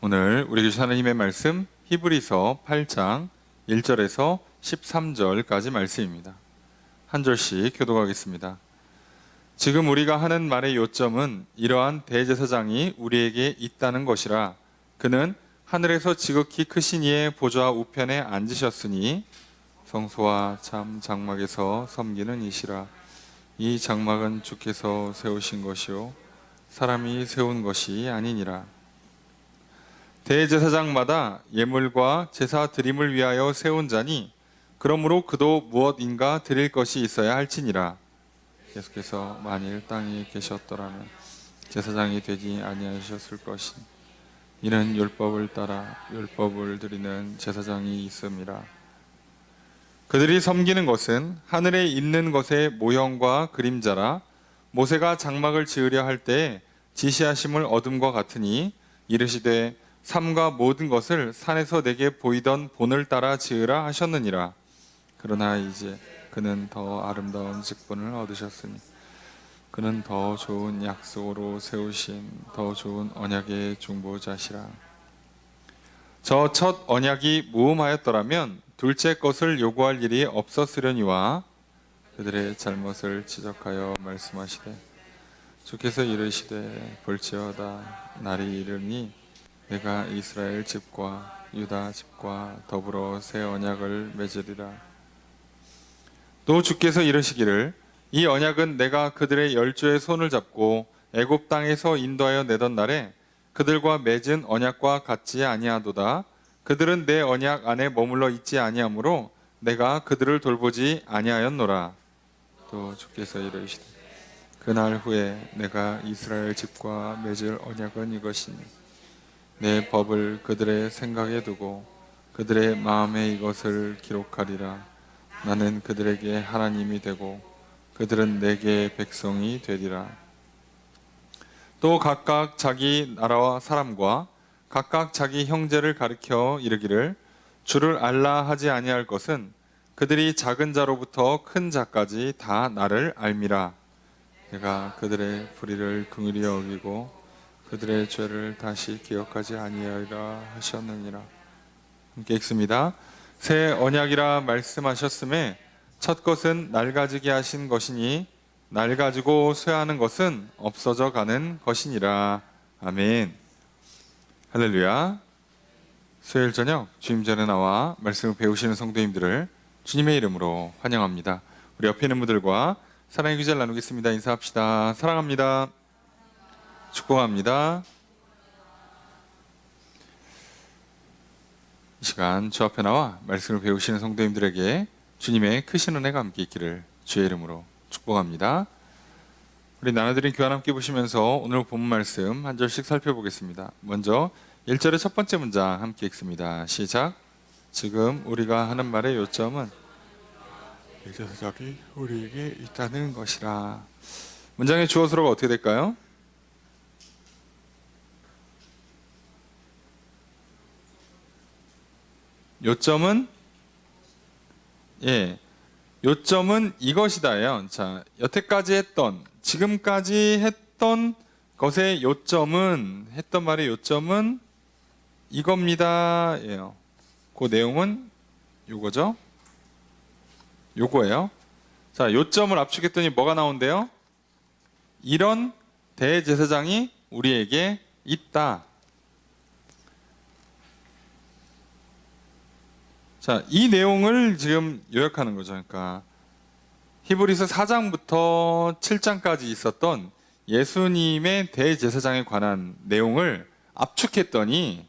오늘 우리 주신 하나님의 말씀 히브리서 8장 1절에서 13절까지 말씀입니다. 한 절씩 교독하겠습니다. 지금 우리가 하는 말의 요점은 이러한 대제사장이 우리에게 있다는 것이라. 그는 하늘에서 지극히 크신 이의 보좌 우편에 앉으셨으니 성소와 참 장막에서 섬기는 이시라. 이 장막은 주께서 세우신 것이요 사람이 세운 것이 아니니라. 대제사장마다 예물과 제사 드림을 위하여 세운 자니 그러므로 그도 무엇인가 드릴 것이 있어야 할지니라. 예수께서 만일 땅에 계셨더라면 제사장이 되지 아니하셨을 것이니 이는 율법을 따라 율법을 드리는 제사장이 있음이라. 그들이 섬기는 것은 하늘에 있는 것의 모형과 그림자라. 모세가 장막을 지으려 할 때에 지시하심을 얻음과 같으니 이르시되 삼가 모든 것을 산에서 내게 보이던 본을 따라 지으라 하셨느니라. 그러나 이제 그는 더 아름다운 직분을 얻으셨으니 그는 더 좋은 약속으로 세우신 더 좋은 언약의 중보자시라. 저 첫 언약이 무음하였더라면 둘째 것을 요구할 일이 없었으려니와 그들의 잘못을 지적하여 말씀하시되 주께서 이르시되 볼지어다 날이 이르니 내가 이스라엘 집과 유다 집과 더불어 새 언약을 맺으리라. 또 주께서 이르시기를 이 언약은 내가 그들의 열조의 손을 잡고 애굽 땅에서 인도하여 내던 날에 그들과 맺은 언약과 같지 아니하도다. 그들은 내 언약 안에 머물러 있지 아니하므로 내가 그들을 돌보지 아니하였노라. 또 주께서 이르시되 그날 후에 내가 이스라엘 집과 맺을 언약은 이것이니 내 법을 그들의 생각에 두고 그들의 마음에 이것을 기록하리라. 나는 그들에게 하나님이 되고 그들은 내게 백성이 되리라. 또 각각 자기 나라와 사람과 각각 자기 형제를 가리켜 이르기를 주를 알라 하지 아니할 것은 그들이 작은 자로부터 큰 자까지 다 나를 알미라. 내가 그들의 불의를 긍휼히 여기고 그들의 죄를 다시 기억하지 아니하리라 하셨느니라. 함께 읽습니다. 새 언약이라 말씀하셨음에 첫 것은 낡아지게 하신 것이니 낡아지고 쇠하는 것은 없어져 가는 것이니라. 아멘. 할렐루야. 수요일 저녁 주임전에 나와 말씀을 배우시는 성도님들을 주님의 이름으로 환영합니다. 우리 옆에 있는 분들과 사랑의 교제를 나누겠습니다. 인사합시다. 사랑합니다. 축복합니다. 이 시간 주 앞에 나와 말씀을 배우시는 성도님들에게 주님의 크신 은혜가 함께 있기를 주의 이름으로 축복합니다. 우리 나눠드린 교환 함께 보시면서 오늘 본문 말씀 한 절씩 살펴보겠습니다. 먼저 1절의 첫 번째 문장 함께 읽습니다. 시작. 지금 우리가 하는 말의 요점은 대제사장이 우리에게 있다는 것이라. 문장의 주어 수로가 어떻게 될까요? 요점은 요점은 이것이다예요. 자, 여태까지 했던 지금까지 했던 것의 요점은 했던 말의 요점은 이겁니다. 예요. 그 내용은 요거죠. 요거예요. 자, 요점을 압축했더니 뭐가 나온대요? 이런 대제사장이 우리에게 있다. 자, 이 내용을 지금 요약하는 거죠. 그러니까 히브리서 4장부터 7장까지 있었던 예수님의 대제사장에 관한 내용을 압축했더니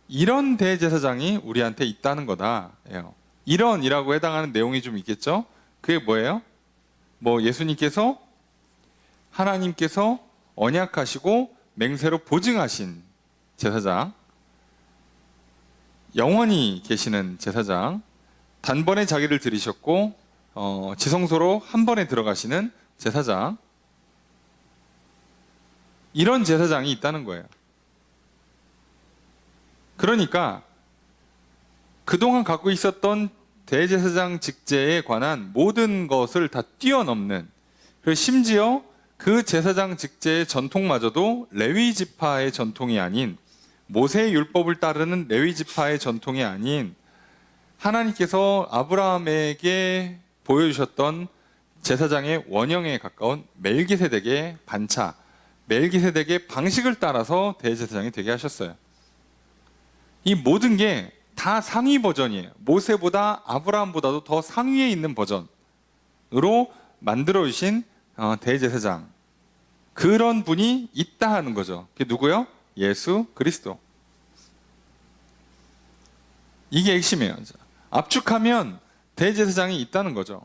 이런 대제사장이 우리한테 있다는 거다. 이런이라고 해당하는 내용이 좀 있겠죠? 그게 뭐예요? 예수님께서 하나님께서 언약하시고 맹세로 보증하신 제사장, 영원히 계시는 제사장, 단번에 자기를 들이셨고 지성소로 한 번에 들어가시는 제사장, 이런 제사장이 있다는 거예요. 그러니까 그동안 갖고 있었던 대제사장 직제에 관한 모든 것을 다 뛰어넘는, 그리고 심지어 그 제사장 직제의 전통마저도 레위 지파의 전통이 아닌 모세의 율법을 따르는 레위 지파의 전통이 아닌 하나님께서 아브라함에게 보여주셨던 제사장의 원형에 가까운 멜기세덱의 반차, 멜기세덱의 방식을 따라서 대제사장이 되게 하셨어요. 이 모든 게 다 상위 버전이에요. 모세보다 아브라함보다도 더 상위에 있는 버전으로 만들어 주신 대제사장, 그런 분이 있다 하는 거죠. 그게 누구요? 예수 그리스도. 이게 핵심이에요. 압축하면 대제사장이 있다는 거죠.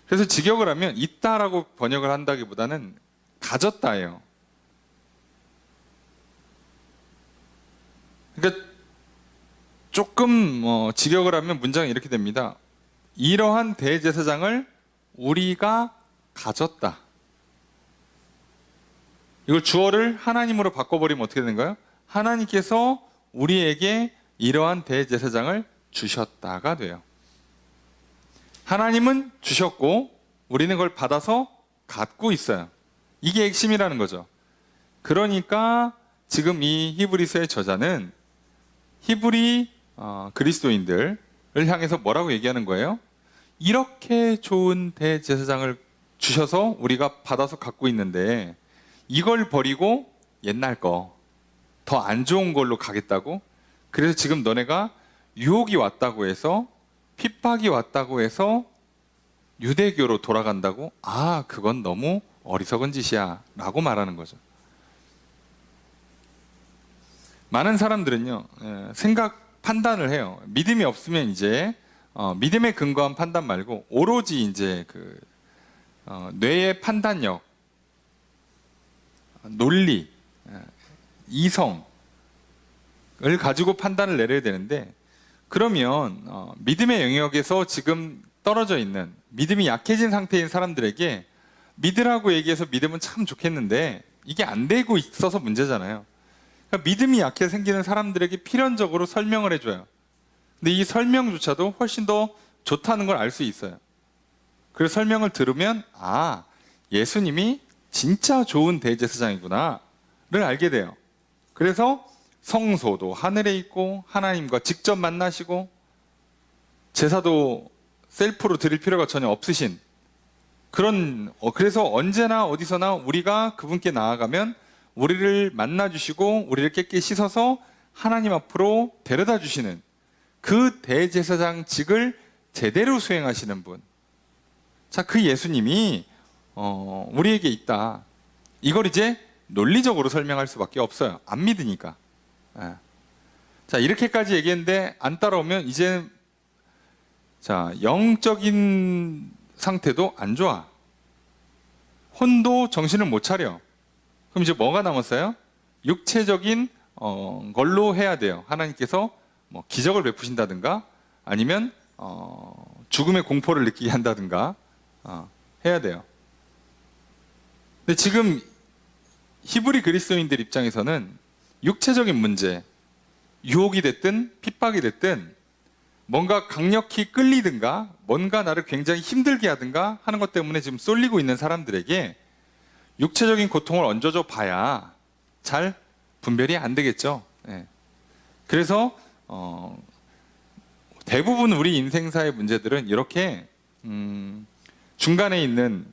그래서 직역을 하면 있다라고 번역을 한다기보다는 가졌다예요. 그러니까 조금 직역을 하면 문장이 이렇게 됩니다. 이러한 대제사장을 우리가 가졌다. 이걸 주어를 하나님으로 바꿔버리면 어떻게 되는가요? 하나님께서 우리에게 이러한 대제사장을 주셨다가 돼요. 하나님은 주셨고 우리는 그걸 받아서 갖고 있어요. 이게 핵심이라는 거죠. 그러니까 지금 이 히브리서의 저자는 히브리 그리스도인들을 향해서 뭐라고 얘기하는 거예요? 이렇게 좋은 대제사장을 주셔서 우리가 받아서 갖고 있는데 이걸 버리고 옛날 거, 더 안 좋은 걸로 가겠다고? 그래서 지금 너네가 유혹이 왔다고 해서, 핍박이 왔다고 해서 유대교로 돌아간다고? 아, 그건 너무 어리석은 짓이야 라고 말하는 거죠. 많은 사람들은요, 생각, 판단을 해요. 믿음이 없으면 이제 믿음에 근거한 판단 말고 오로지 이제 뇌의 판단력, 논리, 이성을 가지고 판단을 내려야 되는데, 그러면 믿음의 영역에서 지금 떨어져 있는, 믿음이 약해진 상태인 사람들에게 믿으라고 얘기해서 믿으면 참 좋겠는데 이게 안 되고 있어서 문제잖아요. 그러니까 믿음이 약해 생기는 사람들에게 필연적으로 설명을 해줘요. 근데 이 설명조차도 훨씬 더 좋다는 걸 알 수 있어요. 그래서 설명을 들으면 아, 예수님이 진짜 좋은 대제사장이구나 를 알게 돼요. 그래서 성소도 하늘에 있고 하나님과 직접 만나시고 제사도 셀프로 드릴 필요가 전혀 없으신 그런, 그래서 언제나 어디서나 우리가 그분께 나아가면 우리를 만나주시고 우리를 깨끗이 씻어서 하나님 앞으로 데려다 주시는 그 대제사장직을 제대로 수행하시는 분. 자, 그 예수님이 우리에게 있다. 이걸 이제 논리적으로 설명할 수밖에 없어요. 안 믿으니까. 자, 이렇게까지 얘기했는데 안 따라오면 이제 자, 영적인 상태도 안 좋아. 혼도 정신을 못 차려. 그럼 이제 뭐가 남았어요? 육체적인 걸로 해야 돼요. 하나님께서 뭐 기적을 베푸신다든가 아니면 죽음의 공포를 느끼게 한다든가 해야 돼요. 근데 지금 히브리 그리스도인들 입장에서는 육체적인 문제, 유혹이 됐든 핍박이 됐든 뭔가 강력히 끌리든가 뭔가 나를 굉장히 힘들게 하든가 하는 것 때문에 지금 쏠리고 있는 사람들에게 육체적인 고통을 얹어줘 봐야 잘 분별이 안 되겠죠. 그래서 대부분 우리 인생사의 문제들은 이렇게 중간에 있는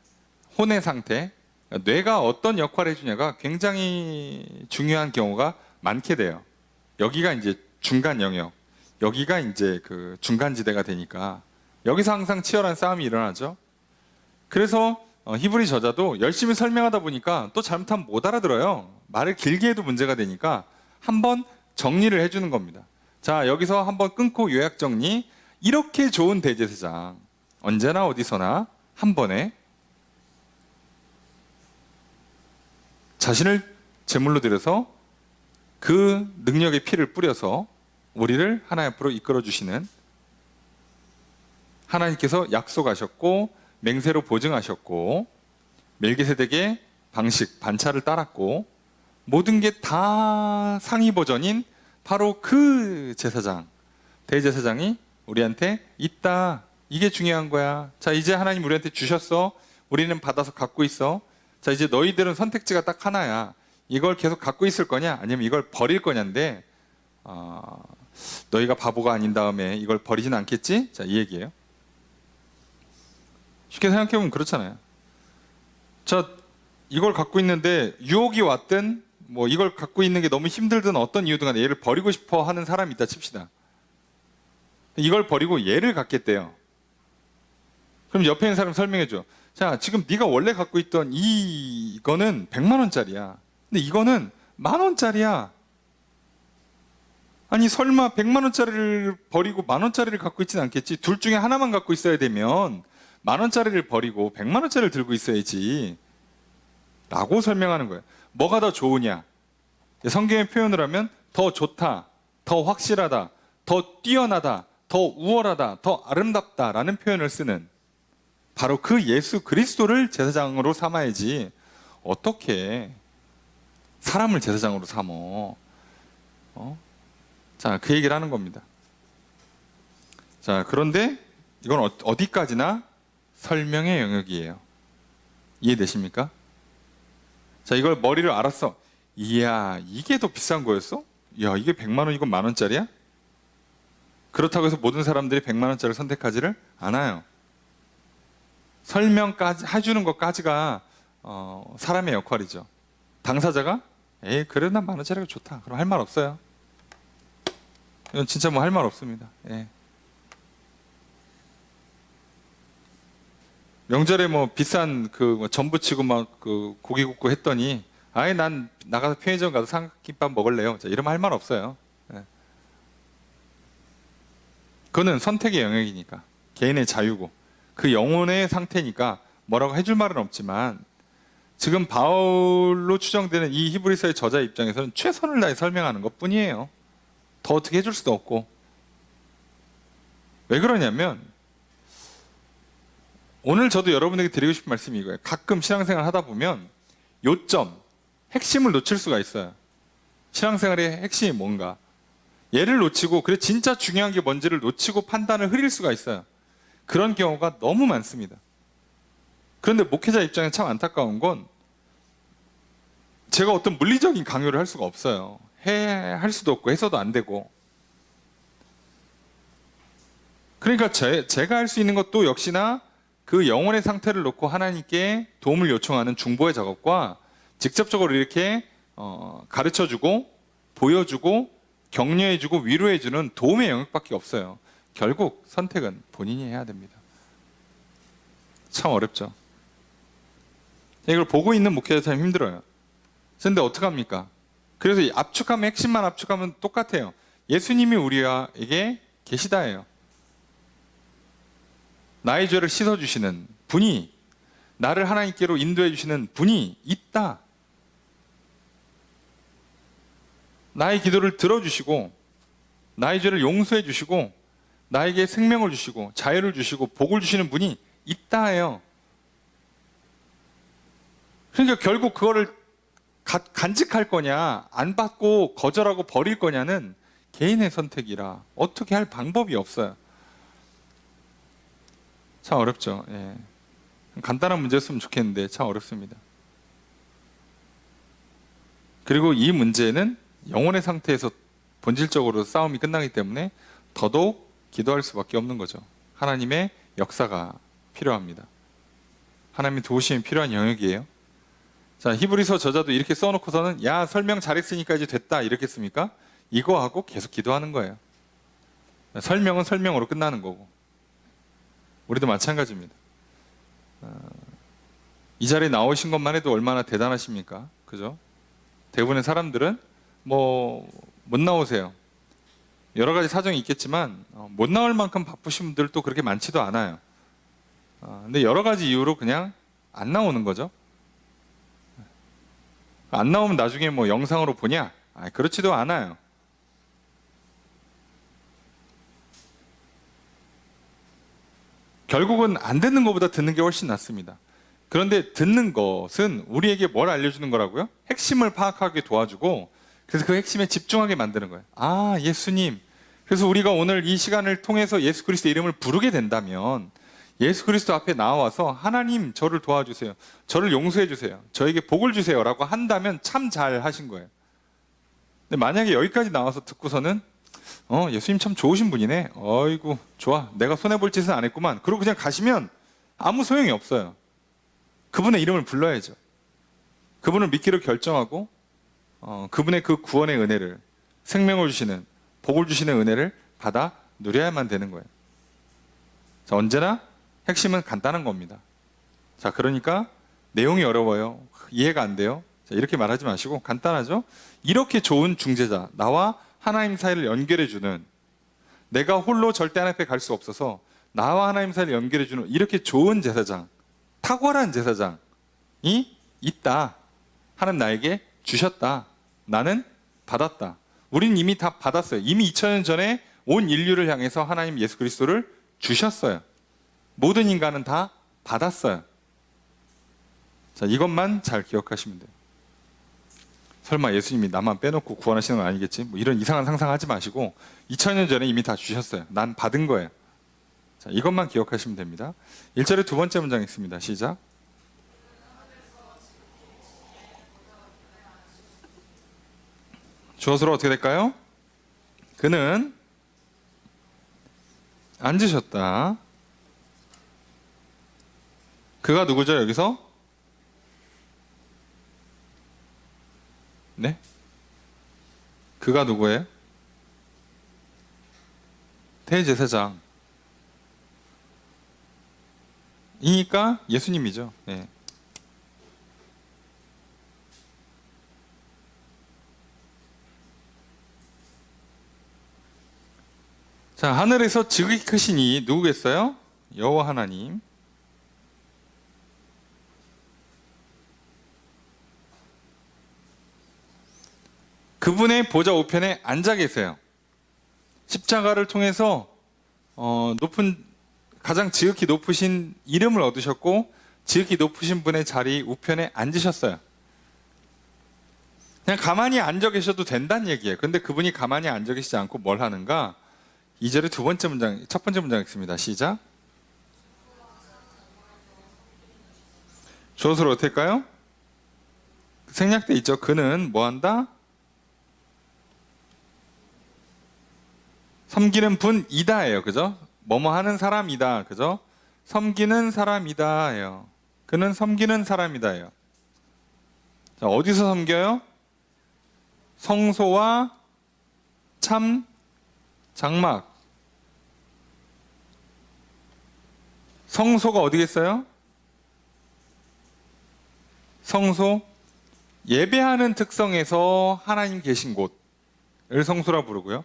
혼의 상태, 뇌가 어떤 역할을 해주냐가 굉장히 중요한 경우가 많게 돼요. 여기가 이제 중간 영역, 여기가 이제 그 중간지대가 되니까 여기서 항상 치열한 싸움이 일어나죠. 그래서 히브리 저자도 열심히 설명하다 보니까 또 잘못하면 못 알아들어요. 말을 길게 해도 문제가 되니까 한번 정리를 해주는 겁니다. 자, 여기서 한번 끊고 요약 정리. 이렇게 좋은 대제사장, 언제나 어디서나 한 번에 자신을 제물로 드려서 그 능력의 피를 뿌려서 우리를 하나님 앞으로 이끌어 주시는 하나님께서 약속하셨고 맹세로 보증하셨고 멜기세덱의 방식, 반차를 따랐고 모든 게 다 상위 버전인 바로 그 제사장, 대제사장이 우리한테 있다. 이게 중요한 거야. 자, 이제 하나님 우리한테 주셨어. 우리는 받아서 갖고 있어. 자, 이제 너희들은 선택지가 딱 하나야. 이걸 계속 갖고 있을 거냐 아니면 이걸 버릴 거냐인데 너희가 바보가 아닌 다음에 이걸 버리진 않겠지? 자, 이 얘기예요. 쉽게 생각해보면 그렇잖아요. 자, 이걸 갖고 있는데 유혹이 왔든 뭐 이걸 갖고 있는 게 너무 힘들든 어떤 이유든 간에 얘를 버리고 싶어 하는 사람이 있다 칩시다. 이걸 버리고 얘를 갖겠대요. 그럼 옆에 있는 사람 설명해줘. 자, 지금 네가 원래 갖고 있던 이거는 100만 원짜리야. 근데 이거는 10,000원짜리야. 아니 설마 100만 원짜리를 버리고 10,000원짜리를 갖고 있진 않겠지. 둘 중에 하나만 갖고 있어야 되면 10,000원짜리를 버리고 100만 원짜리를 들고 있어야지 라고 설명하는 거예요. 뭐가 더 좋으냐? 성경의 표현을 하면 더 좋다, 더 확실하다, 더 뛰어나다, 더 우월하다, 더 아름답다 라는 표현을 쓰는 바로 그 예수 그리스도를 제사장으로 삼아야지 어떻게 사람을 제사장으로 삼어? 자, 그 얘기를 하는 겁니다. 자, 그런데 이건 어디까지나 설명의 영역이에요. 이해되십니까? 자, 이걸 머리를 알았어. 이야, 이게 더 비싼 거였어? 야, 이게 100만 원, 이건 10,000원짜리야? 그렇다고 해서 모든 사람들이 100만 원짜리를 선택하지를 않아요. 설명까지 해주는 것까지가 사람의 역할이죠. 당사자가 에이, 그래, 난 10,000원짜리가 좋다. 그럼 할 말 없어요. 이건 진짜 뭐 할 말 없습니다. 예. 명절에 뭐 비싼 전 부치고 막 고기 굽고 했더니 아예 난 나가서 편의점 가서 삼각김밥 먹을래요. 자, 이러면 할 말 없어요. 예. 그거는 선택의 영역이니까 개인의 자유고 그 영혼의 상태니까 뭐라고 해줄 말은 없지만 지금 바울로 추정되는 이 히브리서의 저자 입장에서는 최선을 다해 설명하는 것 뿐이에요. 더 어떻게 해줄 수도 없고. 왜 그러냐면 오늘 저도 여러분에게 드리고 싶은 말씀이 이거예요. 가끔 신앙생활 하다 보면 요점, 핵심을 놓칠 수가 있어요. 신앙생활의 핵심이 뭔가. 얘를 놓치고 그래 진짜 중요한 게 뭔지를 놓치고 판단을 흐릴 수가 있어요. 그런 경우가 너무 많습니다. 그런데 목회자 입장에 참 안타까운 건 제가 어떤 물리적인 강요를 할 수가 없어요. 할 수도 없고 해서도 안 되고. 그러니까 제가 할 수 있는 것도 역시나 그 영혼의 상태를 놓고 하나님께 도움을 요청하는 중보의 작업과 직접적으로 이렇게 가르쳐주고 보여주고 격려해주고 위로해주는 도움의 영역밖에 없어요. 결국 선택은 본인이 해야 됩니다. 참 어렵죠. 이걸 보고 있는 목회자 참 힘들어요. 그런데 어떡합니까? 그래서 압축하면 핵심만 압축하면 똑같아요. 예수님이 우리에게 계시다예요. 나의 죄를 씻어주시는 분이, 나를 하나님께로 인도해 주시는 분이 있다. 나의 기도를 들어주시고 나의 죄를 용서해 주시고 나에게 생명을 주시고 자유를 주시고 복을 주시는 분이 있다예요. 그러니까 결국 그거를 간직할 거냐 안 받고 거절하고 버릴 거냐는 개인의 선택이라 어떻게 할 방법이 없어요. 참 어렵죠. 예. 간단한 문제였으면 좋겠는데 참 어렵습니다. 그리고 이 문제는 영혼의 상태에서 본질적으로 싸움이 끝나기 때문에 더더욱 기도할 수밖에 없는 거죠. 하나님의 역사가 필요합니다. 하나님의 도우심이 필요한 영역이에요. 자, 히브리서 저자도 이렇게 써놓고서는 야, 설명 잘했으니까 이제 됐다 이렇게 씁니까? 이거 하고 계속 기도하는 거예요. 설명은 설명으로 끝나는 거고 우리도 마찬가지입니다. 이 자리에 나오신 것만 해도 얼마나 대단하십니까? 그죠? 대부분의 사람들은 못 나오세요. 여러 가지 사정이 있겠지만 못 나올 만큼 바쁘신 분들도 그렇게 많지도 않아요. 근데 여러 가지 이유로 그냥 안 나오는 거죠. 안 나오면 나중에 영상으로 보냐? 그렇지도 않아요. 결국은 안 듣는 것보다 듣는 게 훨씬 낫습니다. 그런데 듣는 것은 우리에게 뭘 알려주는 거라고요? 핵심을 파악하게 도와주고 그래서 그 핵심에 집중하게 만드는 거예요. 아, 예수님. 그래서 우리가 오늘 이 시간을 통해서 예수 그리스도의 이름을 부르게 된다면 예수 그리스도 앞에 나와서 하나님 저를 도와주세요. 저를 용서해 주세요. 저에게 복을 주세요. 라고 한다면 참 잘 하신 거예요. 근데 만약에 여기까지 나와서 듣고서는 예수님 참 좋으신 분이네. 어이구 좋아. 내가 손해볼 짓은 안 했구만. 그러고 그냥 가시면 아무 소용이 없어요. 그분의 이름을 불러야죠. 그분을 믿기로 결정하고 그분의 그 구원의 은혜를, 생명을 주시는, 복을 주시는 은혜를 받아 누려야만 되는 거예요. 자, 언제나 핵심은 간단한 겁니다. 자, 그러니까 내용이 어려워요. 이해가 안 돼요. 자, 이렇게 말하지 마시고 간단하죠? 이렇게 좋은 중재자, 나와 하나님 사이를 연결해주는, 내가 홀로 절대 하나님 앞에 갈 수 없어서 나와 하나님 사이를 연결해주는 이렇게 좋은 제사장, 탁월한 제사장이 있다. 하나님 나에게 주셨다. 나는 받았다. 우린 이미 다 받았어요. 이미 2000년 전에 온 인류를 향해서 하나님 예수 그리스도를 주셨어요. 모든 인간은 다 받았어요. 자, 이것만 잘 기억하시면 돼요. 설마 예수님이 나만 빼놓고 구원하시는 건 아니겠지? 뭐 이런 이상한 상상하지 마시고 2000년 전에 이미 다 주셨어요. 난 받은 거예요. 자, 이것만 기억하시면 됩니다. 1절의 두 번째 문장 있습니다. 시작. 주어서로 어떻게 될까요? 그는 앉으셨다. 그가 누구죠, 여기서? 네? 그가 누구예요? 대제사장. 이니까 예수님이죠. 네. 자, 하늘에서 지극히 크신 이 누구겠어요? 여호와 하나님. 그분의 보좌 우편에 앉아 계세요. 십자가를 통해서 가장 지극히 높으신 이름을 얻으셨고 지극히 높으신 분의 자리 우편에 앉으셨어요. 그냥 가만히 앉아 계셔도 된다는 얘기예요. 근데 그분이 가만히 앉아 계시지 않고 뭘 하는가? 2절의 첫 번째 문장 읽습니다. 시작. 주어서로 어떻게 할까요? 생략돼 있죠. 그는 뭐 한다? 섬기는 분이다예요. 그죠? 뭐뭐 하는 사람이다. 그죠? 섬기는 사람이다예요. 그는 섬기는 사람이다예요. 자, 어디서 섬겨요? 성소와 참 장막. 성소가 어디겠어요? 성소, 예배하는 특성에서 하나님 계신 곳을 성소라 부르고요.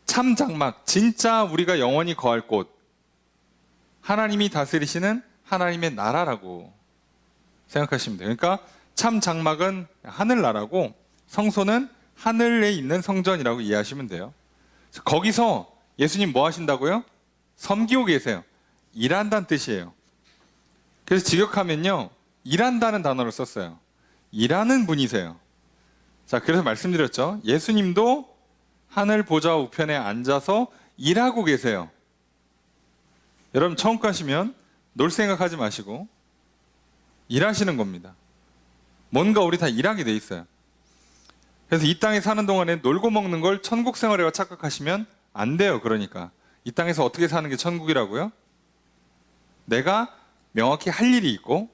참 장막, 진짜 우리가 영원히 거할 곳, 하나님이 다스리시는 하나님의 나라라고 생각하시면 돼요. 그러니까 참 장막은 하늘나라고 성소는 하늘에 있는 성전이라고 이해하시면 돼요. 거기서 예수님 뭐 하신다고요? 섬기고 계세요. 일한다는 뜻이에요. 그래서 직역하면요, 일한다는 단어를 썼어요. 일하는 분이세요. 자, 그래서 말씀드렸죠. 예수님도 하늘 보좌 우편에 앉아서 일하고 계세요. 여러분 처음 가시면 놀 생각하지 마시고 일하시는 겁니다. 뭔가 우리 다 일하게 돼 있어요. 그래서 이 땅에 사는 동안에 놀고 먹는 걸 천국 생활이라고 착각하시면 안 돼요. 그러니까 이 땅에서 어떻게 사는 게 천국이라고요? 내가 명확히 할 일이 있고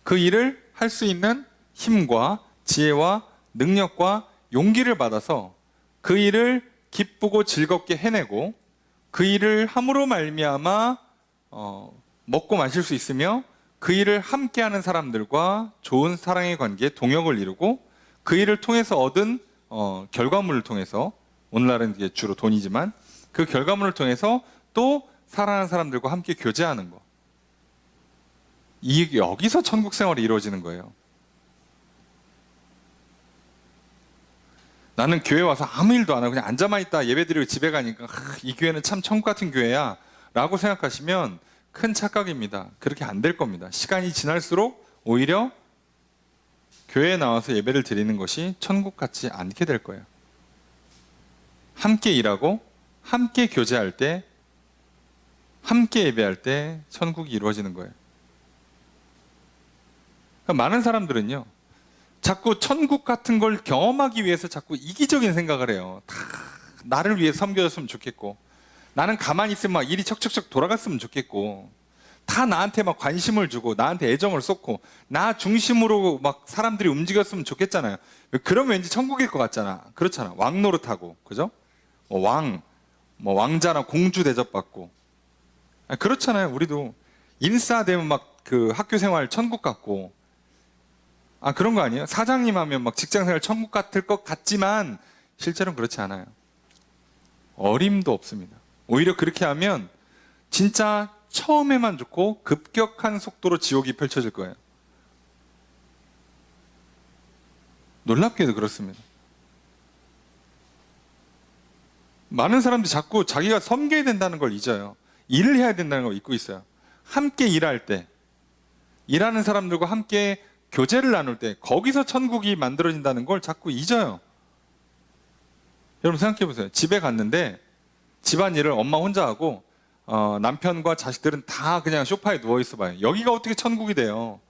그 일을 할 수 있는 힘과 지혜와 능력과 용기를 받아서 그 일을 기쁘고 즐겁게 해내고 그 일을 함으로 말미암아 먹고 마실 수 있으며 그 일을 함께하는 사람들과 좋은 사랑의 관계에 동역을 이루고 그 일을 통해서 얻은 결과물을 통해서, 오늘날은 이게 주로 돈이지만 그 결과물을 통해서 또 사랑하는 사람들과 함께 교제하는 거. 여기서 천국 생활이 이루어지는 거예요. 나는 교회 와서 아무 일도 안 하고 그냥 앉아만 있다 예배드리고 집에 가니까 이 교회는 참 천국 같은 교회야 라고 생각하시면 큰 착각입니다. 그렇게 안 될 겁니다. 시간이 지날수록 오히려 교회에 나와서 예배를 드리는 것이 천국 같지 않게 될 거예요. 함께 일하고 함께 교제할 때 함께 예배할 때 천국이 이루어지는 거예요. 그러니까 많은 사람들은요, 자꾸 천국 같은 걸 경험하기 위해서 자꾸 이기적인 생각을 해요. 다 나를 위해 섬겨줬으면 좋겠고, 나는 가만히 있으면 막 일이 척척척 돌아갔으면 좋겠고, 다 나한테 막 관심을 주고 나한테 애정을 쏟고 나 중심으로 막 사람들이 움직였으면 좋겠잖아요. 그러면 왠지 천국일 것 같잖아. 그렇잖아. 왕 노릇하고, 그죠? 뭐 왕자나 공주 대접받고. 그렇잖아요. 우리도 인싸되면 막 그 학교 생활 천국 같고. 그런 거 아니에요? 사장님 하면 막 직장 생활 천국 같을 것 같지만 실제로는 그렇지 않아요. 어림도 없습니다. 오히려 그렇게 하면 진짜 처음에만 좋고 급격한 속도로 지옥이 펼쳐질 거예요. 놀랍게도 그렇습니다. 많은 사람들이 자꾸 자기가 섬겨야 된다는 걸 잊어요. 일을 해야 된다는 걸 잊고 있어요. 함께 일할 때, 일하는 사람들과 함께 교제를 나눌 때 거기서 천국이 만들어진다는 걸 자꾸 잊어요. 여러분 생각해 보세요. 집에 갔는데 집안일을 엄마 혼자 하고 남편과 자식들은 다 그냥 소파에 누워 있어 봐요. 여기가 어떻게 천국이 돼요?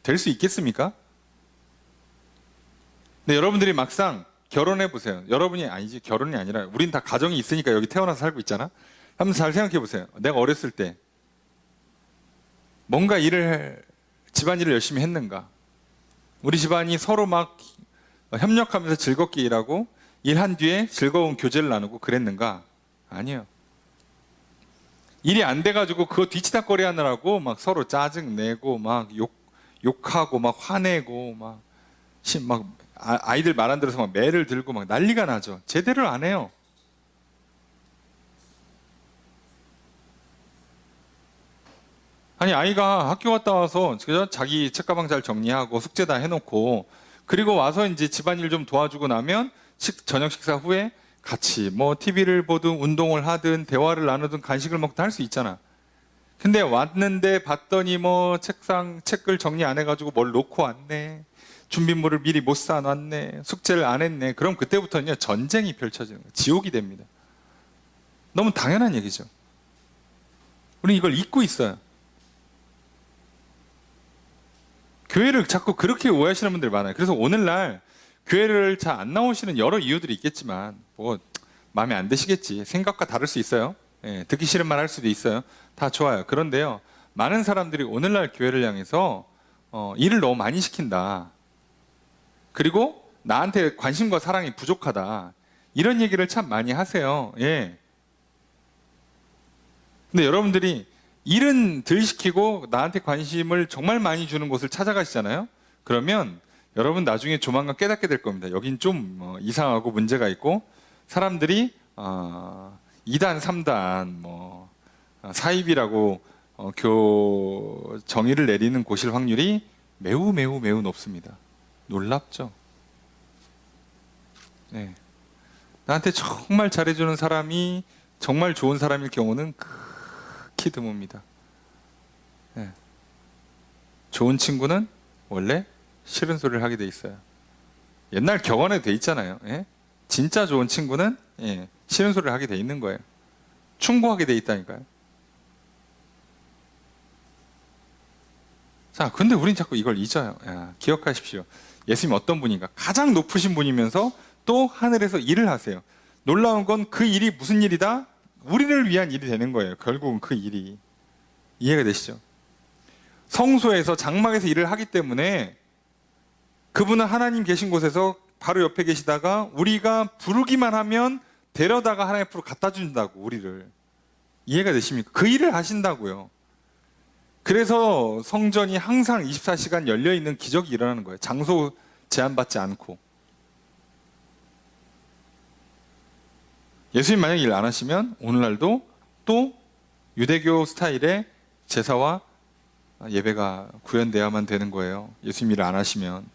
될 수 있겠습니까? 근데 여러분들이 막상 결혼해 보세요. 여러분이 아니지, 결혼이 아니라 우린 다 가정이 있으니까 여기 태어나서 살고 있잖아. 한번 잘 생각해 보세요. 내가 어렸을 때 뭔가 집안일을 열심히 했는가? 우리 집안이 서로 막 협력하면서 즐겁게 일하고 일한 뒤에 즐거운 교제를 나누고 그랬는가? 아니요. 일이 안 돼가지고 그거 뒤치다거리 하느라고 막 서로 짜증내고 막 욕하고 막 화내고 막 아이들 말 안 들어서 막 매를 들고 막 난리가 나죠. 제대로 안 해요. 아니, 아이가 학교 갔다 와서 자기 책가방 잘 정리하고 숙제 다 해놓고 그리고 와서 이제 집안일 좀 도와주고 나면 저녁 식사 후에 같이 뭐 TV를 보든 운동을 하든 대화를 나누든 간식을 먹든 할 수 있잖아. 근데 왔는데 봤더니 뭐 책을 정리 안 해가지고 뭘 놓고 왔네. 준비물을 미리 못 사놨네. 숙제를 안 했네. 그럼 그때부터는요, 전쟁이 펼쳐지는 거예요. 지옥이 됩니다. 너무 당연한 얘기죠. 우리 이걸 잊고 있어요. 교회를 자꾸 그렇게 오해하시는 분들이 많아요. 그래서 오늘날 교회를 잘 안 나오시는 여러 이유들이 있겠지만 뭐 마음에 안 드시겠지. 생각과 다를 수 있어요. 듣기 싫은 말 할 수도 있어요. 다 좋아요. 그런데요, 많은 사람들이 오늘날 교회를 향해서 일을 너무 많이 시킨다. 그리고 나한테 관심과 사랑이 부족하다. 이런 얘기를 참 많이 하세요. 예. 근데 여러분들이 일은 덜 시키고 나한테 관심을 정말 많이 주는 곳을 찾아가시잖아요. 그러면 여러분 나중에 조만간 깨닫게 될 겁니다. 여긴 좀 이상하고 문제가 있고 사람들이 2단, 3단, 사입이라고 정의를 내리는 곳일 확률이 매우 매우 매우 높습니다. 놀랍죠? 네. 나한테 정말 잘해주는 사람이 정말 좋은 사람일 경우는 극히 드뭅니다. 네. 좋은 친구는 원래 싫은 소리를 하게 돼 있어요. 옛날 격언에 돼 있잖아요. 예? 진짜 좋은 친구는 싫은 소리를 하게 돼 있는 거예요. 충고하게 돼 있다니까요. 자, 근데 우린 자꾸 이걸 잊어요. 기억하십시오. 예수님 어떤 분인가? 가장 높으신 분이면서 또 하늘에서 일을 하세요. 놀라운 건 그 일이 무슨 일이다? 우리를 위한 일이 되는 거예요. 결국은 그 일이. 이해가 되시죠? 성소에서 장막에서 일을 하기 때문에 그분은 하나님 계신 곳에서 바로 옆에 계시다가 우리가 부르기만 하면 데려다가 하나님 앞으로 갖다 준다고, 우리를. 이해가 되십니까? 그 일을 하신다고요. 그래서 성전이 항상 24시간 열려있는 기적이 일어나는 거예요. 장소 제한받지 않고. 예수님 만약 일 안 하시면 오늘날도 또 유대교 스타일의 제사와 예배가 구현돼야만 되는 거예요. 예수님 일 안 하시면.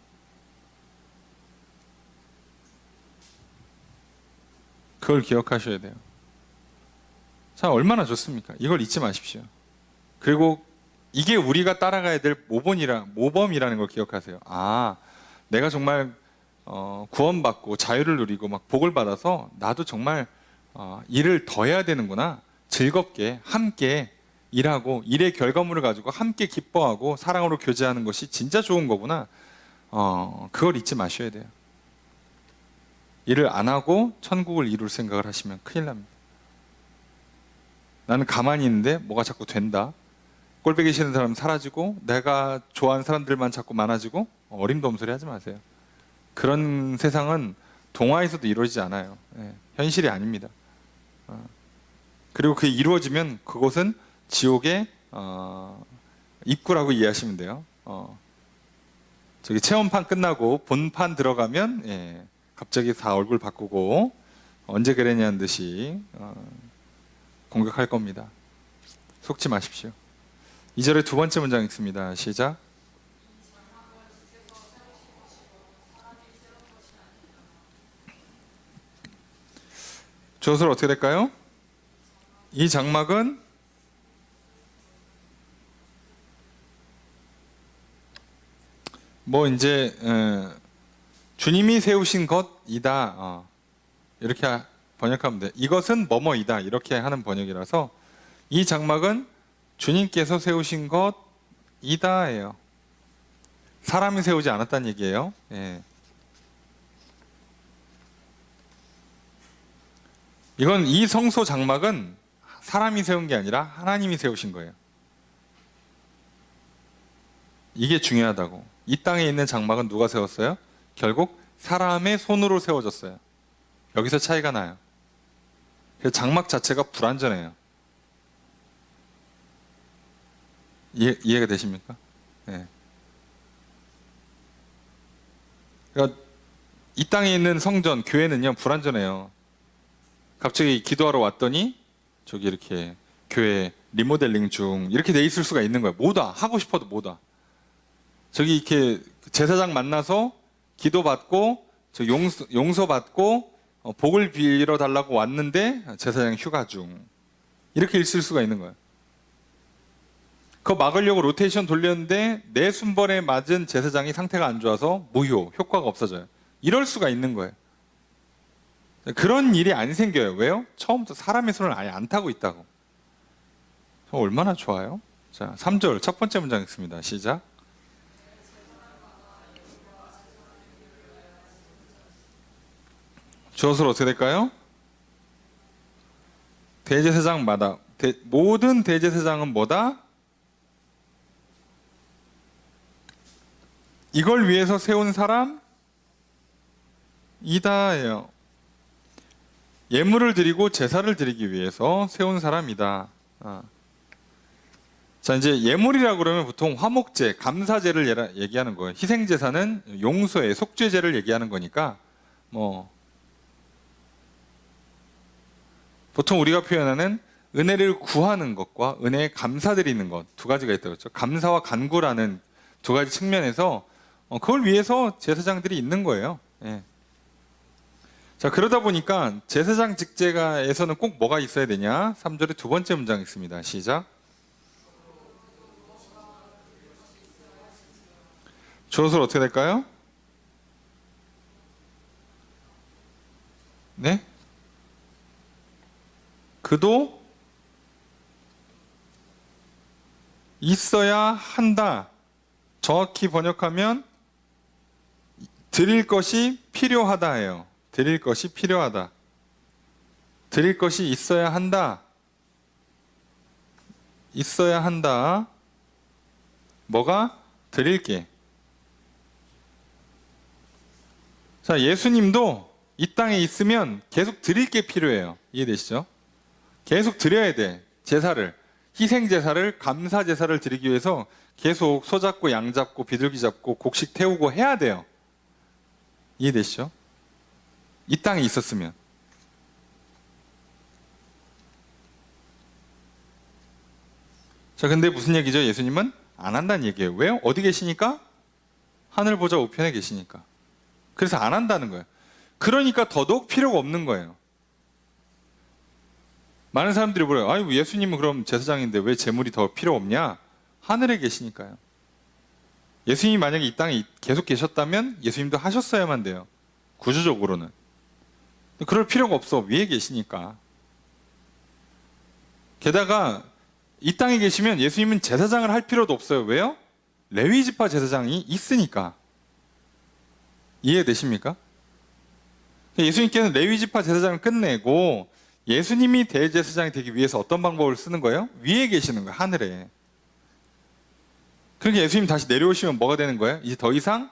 그걸 기억하셔야 돼요. 자, 얼마나 좋습니까? 이걸 잊지 마십시오. 그리고 이게 우리가 따라가야 될 모범이라는 걸 기억하세요. 내가 정말 구원받고 자유를 누리고 막 복을 받아서 나도 정말 일을 더 해야 되는구나. 즐겁게 함께 일하고 일의 결과물을 가지고 함께 기뻐하고 사랑으로 교제하는 것이 진짜 좋은 거구나. 그걸 잊지 마셔야 돼요. 일을 안 하고 천국을 이룰 생각을 하시면 큰일 납니다. 나는 가만히 있는데 뭐가 자꾸 된다. 꼴보기 싫은 사람 사라지고 내가 좋아하는 사람들만 자꾸 많아지고 어림도 소리 하지 마세요. 그런 세상은 동화에서도 이루어지지 않아요. 현실이 아닙니다. 그리고 그게 이루어지면 그곳은 지옥의 입구라고 이해하시면 돼요. 저기 체험판 끝나고 본판 들어가면 갑자기 다 얼굴 바꾸고 언제 그랬냐는 듯이 공격할 겁니다. 속지 마십시오. 2절의 두 번째 문장 읽습니다. 시작. 주어서 어떻게 될까요? 이 장막은 뭐 이제 주님이 세우신 것이다. 이렇게 번역하면 돼. 이것은 뭐뭐이다. 이렇게 하는 번역이라서 이 장막은 주님께서 세우신 것이다예요. 사람이 세우지 않았다는 얘기예요. 이건 이 성소 장막은 사람이 세운 게 아니라 하나님이 세우신 거예요. 이게 중요하다고. 이 땅에 있는 장막은 누가 세웠어요? 결국 사람의 손으로 세워졌어요. 여기서 차이가 나요. 그래서 장막 자체가 불완전해요. 이해가 되십니까? 그러니까 이 땅에 있는 성전, 교회는요 불완전해요. 갑자기 기도하러 왔더니 저기 이렇게 교회 리모델링 중 이렇게 돼 있을 수가 있는 거예요. 못 와. 하고 싶어도 못 와. 저기 이렇게 제사장 만나서 기도받고 저 용서 받고 복을 빌어 달라고 왔는데 제사장 휴가 중 이렇게 있을 수가 있는 거예요. 그거 막으려고 로테이션 돌렸는데 내 순번에 맞은 제사장이 상태가 안 좋아서 무효, 효과가 없어져요. 이럴 수가 있는 거예요. 그런 일이 안 생겨요. 왜요? 처음부터 사람의 손을 아예 안 타고 있다고. 얼마나 좋아요? 자, 3절 첫 번째 문장 읽습니다. 시작. 주어서 어떻게 될까요? 대제사장마다 모든 대제사장은 뭐다? 이걸 위해서 세운 사람 이다예요. 예물을 드리고 제사를 드리기 위해서 세운 사람이다. 자, 이제 예물이라고 그러면 보통 화목제, 감사제를 얘기하는 거예요. 희생제사는 용서의 속죄제를 얘기하는 거니까 보통 우리가 표현하는 은혜를 구하는 것과 은혜에 감사드리는 것 두 가지가 있다고 했죠. 감사와 간구라는 두 가지 측면에서 그걸 위해서 제사장들이 있는 거예요. 자, 그러다 보니까 제사장 직제가에서는 꼭 뭐가 있어야 되냐? 3절의 두 번째 문장 있습니다. 시작. 주어서 어떻게 될까요? 네? 그도 있어야 한다. 정확히 번역하면 드릴 것이 필요하다예요. 드릴 것이 필요하다. 드릴 것이 있어야 한다. 있어야 한다. 뭐가? 드릴 게. 자, 예수님도 이 땅에 있으면 계속 드릴 게 필요해요. 이해되시죠? 계속 드려야 돼. 제사를. 희생제사를, 감사제사를 드리기 위해서 계속 소 잡고 양 잡고 비둘기 잡고 곡식 태우고 해야 돼요. 이해되시죠? 이 땅에 있었으면. 자, 근데 무슨 얘기죠? 예수님은 안 한다는 얘기예요. 왜요? 어디 계시니까? 하늘 보좌 우편에 계시니까. 그래서 안 한다는 거예요. 그러니까 더더욱 필요가 없는 거예요. 많은 사람들이 물어요. 아니, 예수님은 그럼 제사장인데 왜 제물이 더 필요 없냐? 하늘에 계시니까요. 예수님이 만약에 이 땅에 계속 계셨다면 예수님도 하셨어야만 돼요. 구조적으로는. 그럴 필요가 없어. 위에 계시니까. 게다가 이 땅에 계시면 예수님은 제사장을 할 필요도 없어요. 왜요? 레위 지파 제사장이 있으니까. 이해되십니까? 예수님께서는 레위 지파 제사장을 끝내고 예수님이 대제사장이 되기 위해서 어떤 방법을 쓰는 거예요? 위에 계시는 거예요. 하늘에. 그러니까 예수님 다시 내려오시면 뭐가 되는 거예요? 이제 더 이상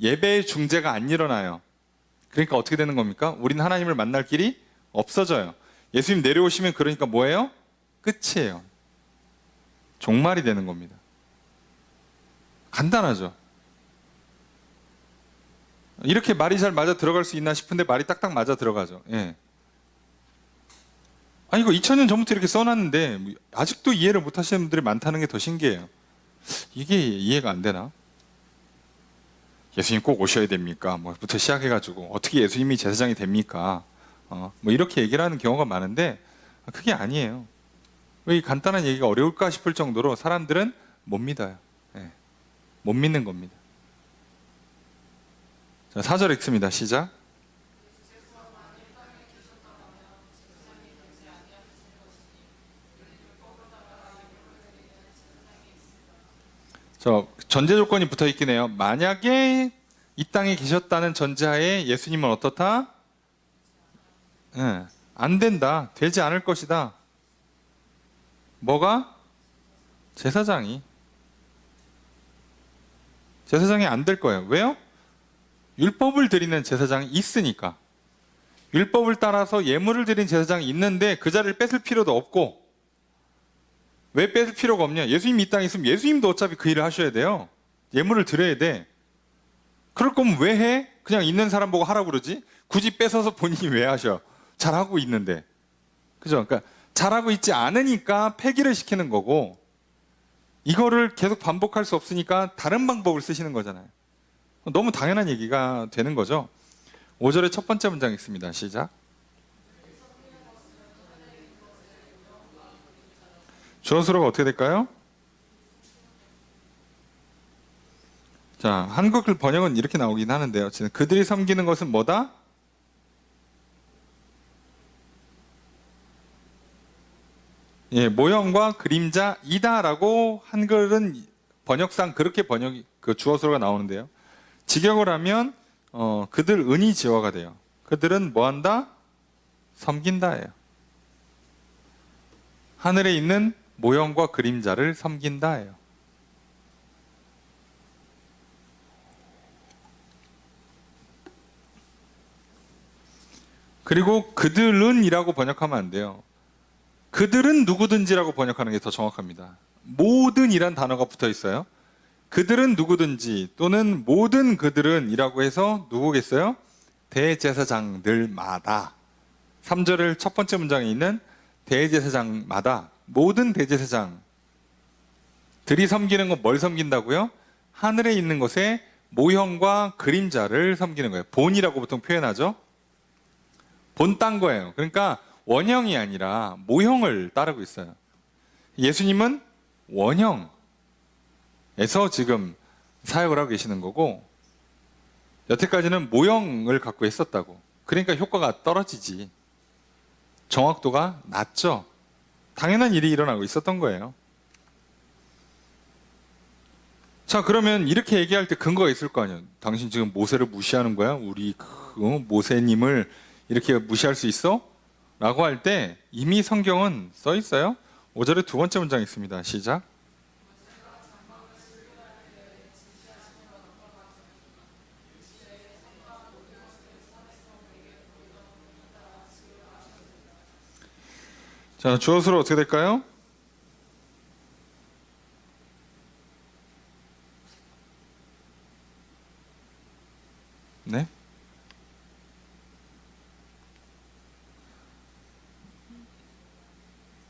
예배의 중재가 안 일어나요. 그러니까 어떻게 되는 겁니까? 우리는 하나님을 만날 길이 없어져요. 예수님 내려오시면 그러니까 뭐예요? 끝이에요. 종말이 되는 겁니다. 간단하죠. 이렇게 말이 잘 맞아 들어갈 수 있나 싶은데 말이 딱딱 맞아 들어가죠. 예. 아니 이거 2000년 전부터 이렇게 써놨는데 아직도 이해를 못 하시는 분들이 많다는 게 더 신기해요. 이게 이해가 안 되나? 예수님 꼭 오셔야 됩니까? 뭐부터 시작해가지고 어떻게 예수님이 제사장이 됩니까? 뭐 이렇게 얘기를 하는 경우가 많은데 그게 아니에요. 왜 이 간단한 얘기가 어려울까 싶을 정도로 사람들은 못 믿어요. 예. 못 믿는 겁니다. 자, 4절 읽습니다. 시작. 전제 조건이 붙어 있긴 해요. 만약에 이 땅에 계셨다는 전제하에 예수님은 어떻다? 예, 안 된다. 되지 않을 것이다. 뭐가? 제사장이 안 될 거예요. 왜요? 율법을 드리는 제사장이 있으니까. 율법을 따라서 예물을 드리는 제사장이 있는데 그 자리를 뺏을 필요도 없고. 왜 뺏을 필요가 없냐? 예수님이 이 땅에 있으면 예수님도 어차피 그 일을 하셔야 돼요. 예물을 드려야 돼. 그럴 거면 왜 해? 그냥 있는 사람 보고 하라고 그러지? 굳이 뺏어서 본인이 왜 하셔? 잘하고 있는데. 그죠? 그러니까 잘하고 있지 않으니까 폐기를 시키는 거고, 이거를 계속 반복할 수 없으니까 다른 방법을 쓰시는 거잖아요. 너무 당연한 얘기가 되는 거죠. 5절의 첫 번째 문장 읽습니다. 시작. 주어수로가 어떻게 될까요? 자, 한국 번역은 이렇게 나오긴 하는데요. 그들이 섬기는 것은 뭐다? 예, 모형과 그림자이다라고 한글은 번역상 그렇게 그 주어수로가 나오는데요. 직역을 하면 그들 은이 지어가 돼요. 그들은 뭐한다? 섬긴다예요. 하늘에 있는 모형과 그림자를 섬긴다예요. 그리고 그들은 이라고 번역하면 안 돼요. 그들은 누구든지라고 번역하는 게 더 정확합니다. 모든이란 단어가 붙어 있어요. 그들은 누구든지 또는 모든 그들은 이라고 해서 누구겠어요? 대제사장들마다. 3절을 첫 번째 문장에 있는 대제사장마다, 모든 대제사장들이 섬기는 건 뭘 섬긴다고요? 하늘에 있는 것의 모형과 그림자를 섬기는 거예요. 본이라고 보통 표현하죠. 본 딴 거예요. 그러니까 원형이 아니라 모형을 따르고 있어요. 예수님은 원형에서 지금 사역을 하고 계시는 거고, 여태까지는 모형을 갖고 했었다고. 그러니까 효과가 떨어지지. 정확도가 낮죠. 당연한 일이 일어나고 있었던 거예요. 자, 그러면 이렇게 얘기할 때 근거가 있을 거 아니에요. 당신 지금 모세를 무시하는 거야? 우리 모세님을 이렇게 무시할 수 있어? 라고 할 때 이미 성경은 써 있어요. 5절의 두 번째 문장 있습니다. 시작. 자, 주어수로 어떻게 될까요? 네.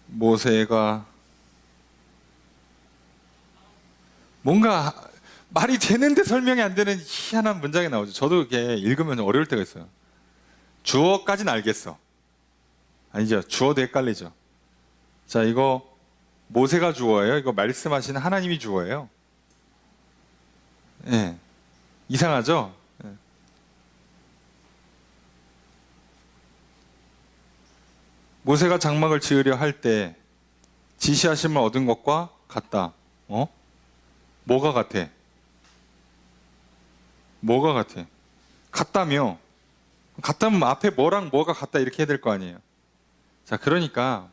모세가 뭔가 말이 되는데 설명이 안 되는 희한한 문장이 나오죠. 저도 이게 읽으면 어려울 때가 있어요. 주어까지는 알겠어. 아니죠. 주어도 헷갈리죠. 자, 이거 모세가 주어예요? 이거 말씀하시는 하나님이 주어예요? 예. 네. 이상하죠? 네. 모세가 장막을 지으려 할 때 지시하심을 얻은 것과 같다. 뭐가 같아? 뭐가 같아? 같다며. 같다면 앞에 뭐랑 뭐가 같다 이렇게 해야 될 거 아니에요. 자, 그러니까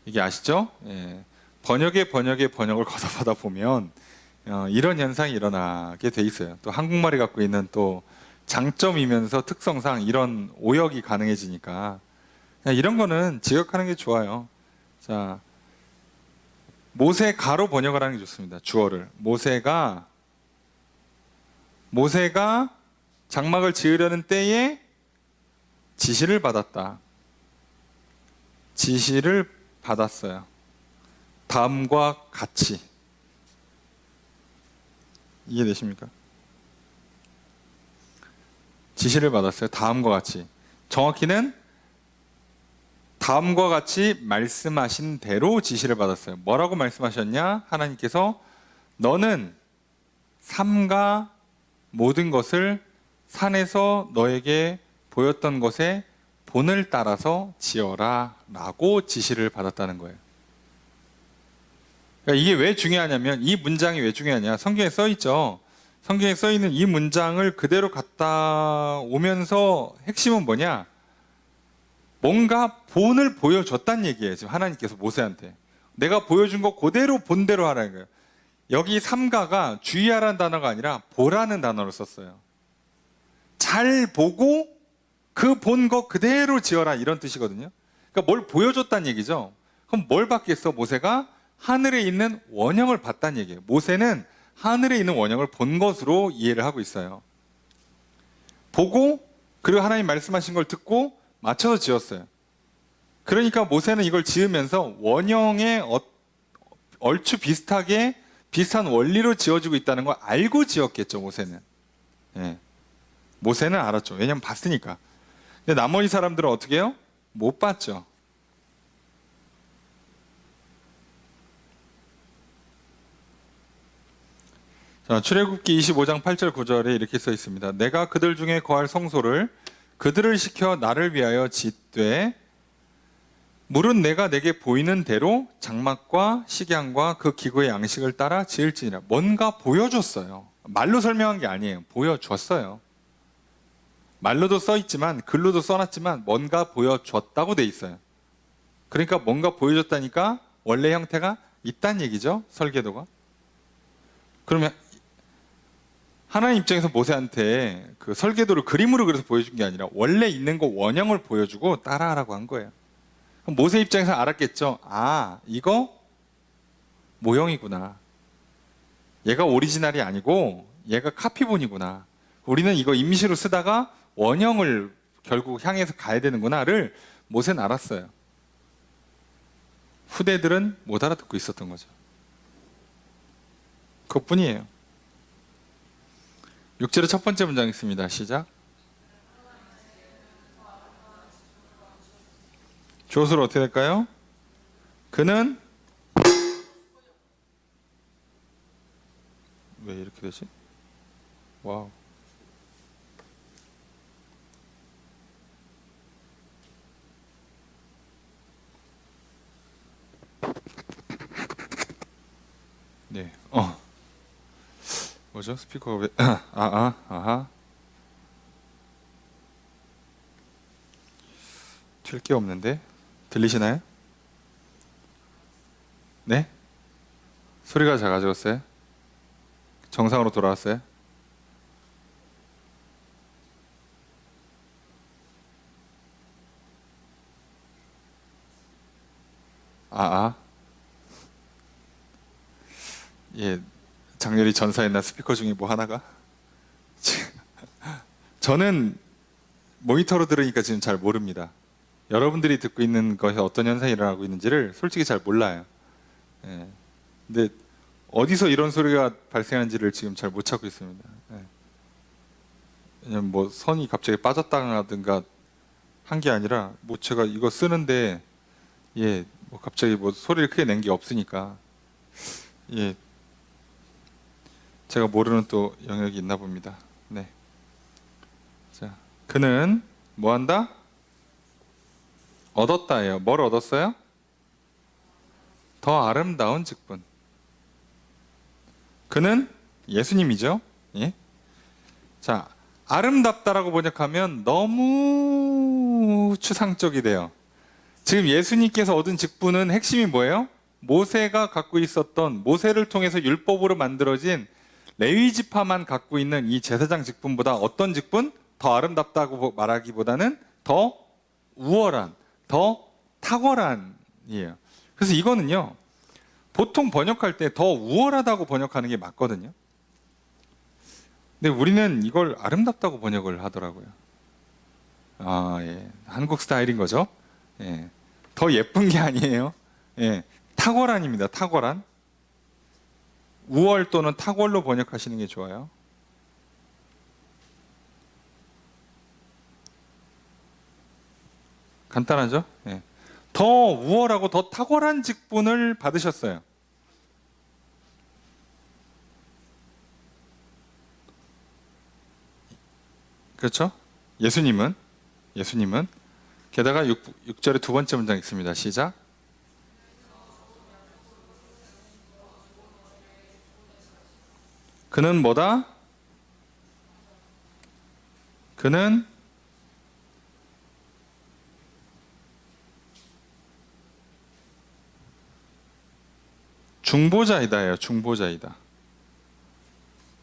이게 아시죠? 예. 번역의 번역을 거듭하다 보면 이런 현상이 일어나게 돼 있어요. 또 한국말이 갖고 있는 또 장점이면서 특성상 이런 오역이 가능해지니까 이런 거는 지적하는 게 좋아요. 자, 모세 가로 번역을 하는 게 좋습니다. 주어를. 모세가 장막을 지으려는 때에 지시를 받았다. 지시를 받았어요. 다음과 같이. 이해되십니까? 지시를 받았어요. 다음과 같이. 정확히는 다음과 같이 말씀하신 대로 지시를 받았어요. 뭐라고 말씀하셨냐? 하나님께서 너는 삼가 모든 것을 산에서 너에게 보였던 것에 본을 따라서 지어라 라고 지시를 받았다는 거예요. 그러니까 이게 왜 중요하냐면, 이 문장이 왜 중요하냐? 성경에 써 있죠. 성경에 써 있는 이 문장을 그대로 갖다 오면서 핵심은 뭐냐? 뭔가 본을 보여줬다는 얘기예요. 지금 하나님께서 모세한테 내가 보여준 거 그대로 본대로 하라는 거예요. 여기 삼가가 주의하라는 단어가 아니라 보라는 단어를 썼어요. 잘 보고 그 본 거 그대로 지어라 이런 뜻이거든요. 그러니까 뭘 보여줬다는 얘기죠. 그럼 뭘 받겠어? 모세가 하늘에 있는 원형을 봤다는 얘기예요. 모세는 하늘에 있는 원형을 본 것으로 이해를 하고 있어요. 보고 그리고 하나님 말씀하신 걸 듣고 맞춰서 지었어요. 그러니까 모세는 이걸 지으면서 원형에 얼추 비슷한 원리로 지어지고 있다는 걸 알고 지었겠죠. 모세는. 예. 모세는 알았죠. 왜냐면 봤으니까. 근데 나머지 사람들은 어떻게 해요? 못 봤죠. 자, 출애굽기 25장 8절 9절에 이렇게 써 있습니다. 내가 그들 중에 거할 성소를 그들을 시켜 나를 위하여 짓되 물은 내가 내게 보이는 대로 장막과 식양과 그 기구의 양식을 따라 지을지니라. 뭔가 보여줬어요. 말로 설명한 게 아니에요. 보여줬어요. 말로도 써 있지만 글로도 써놨지만 뭔가 보여줬다고 돼 있어요. 그러니까 뭔가 보여줬다니까 원래 형태가 있다는 얘기죠. 설계도가. 그러면 하나님 입장에서 모세한테 그 설계도를 그림으로 그려서 보여준 게 아니라 원래 있는 거 원형을 보여주고 따라하라고 한 거예요. 그럼 모세 입장에서 알았겠죠. 아, 이거 모형이구나. 얘가 오리지널이 아니고 얘가 카피본이구나. 우리는 이거 임시로 쓰다가 원형을 결국 향해서 가야 되는구나를 모세는 알았어요. 후대들은 못 알아듣고 있었던 거죠. 그것뿐이에요. 6절의 첫 번째 문장 있습니다. 시작. 조수로 어떻게 될까요? 그는 왜 이렇게 되지? 와우. 네. 뭐죠? 스피커가 왜 아하. 튈 게 없는데. 들리시나요? 네? 소리가 작아졌어요? 정상으로 돌아왔어요? 예, 장렬히 전사했나 스피커 중에 뭐 하나가? 저는 모니터로 들으니까 지금 잘 모릅니다. 여러분들이 듣고 있는 것이 어떤 현상이 일어나고 있는지를 솔직히 잘 몰라요. 예. 근데 어디서 이런 소리가 발생하는지를 지금 잘 못 찾고 있습니다. 예. 왜냐면 뭐 선이 갑자기 빠졌다든가 한 게 아니라 뭐 제가 이거 쓰는데 뭐 갑자기 뭐 소리를 크게 낸 게 없으니까 제가 모르는 또 영역이 있나 봅니다. 네. 자, 그는 뭐 한다? 얻었다예요. 뭘 얻었어요? 더 아름다운 직분. 그는 예수님이죠. 예? 자, 아름답다라고 번역하면 너무 추상적이 돼요. 지금 예수님께서 얻은 직분은 핵심이 뭐예요? 모세가 갖고 있었던, 모세를 통해서 율법으로 만들어진 레위 지파만 갖고 있는 이 제사장 직분보다 어떤 직분? 더 아름답다고 말하기보다는 더 우월한, 더 탁월한이에요. 그래서 이거는요, 보통 번역할 때 더 우월하다고 번역하는 게 맞거든요. 근데 우리는 이걸 아름답다고 번역을 하더라고요. 아, 예. 한국 스타일인 거죠. 예. 더 예쁜 게 아니에요. 예. 탁월한입니다. 탁월한. 우월 또는 탁월로 번역하시는 게 좋아요. 간단하죠? 예. 더 우월하고 더 탁월한 직분을 받으셨어요. 그렇죠? 예수님은 게다가 6절의 두 번째 문장 읽습니다. 시작. 그는 뭐다? 그는 중보자이다예요. 중보자이다.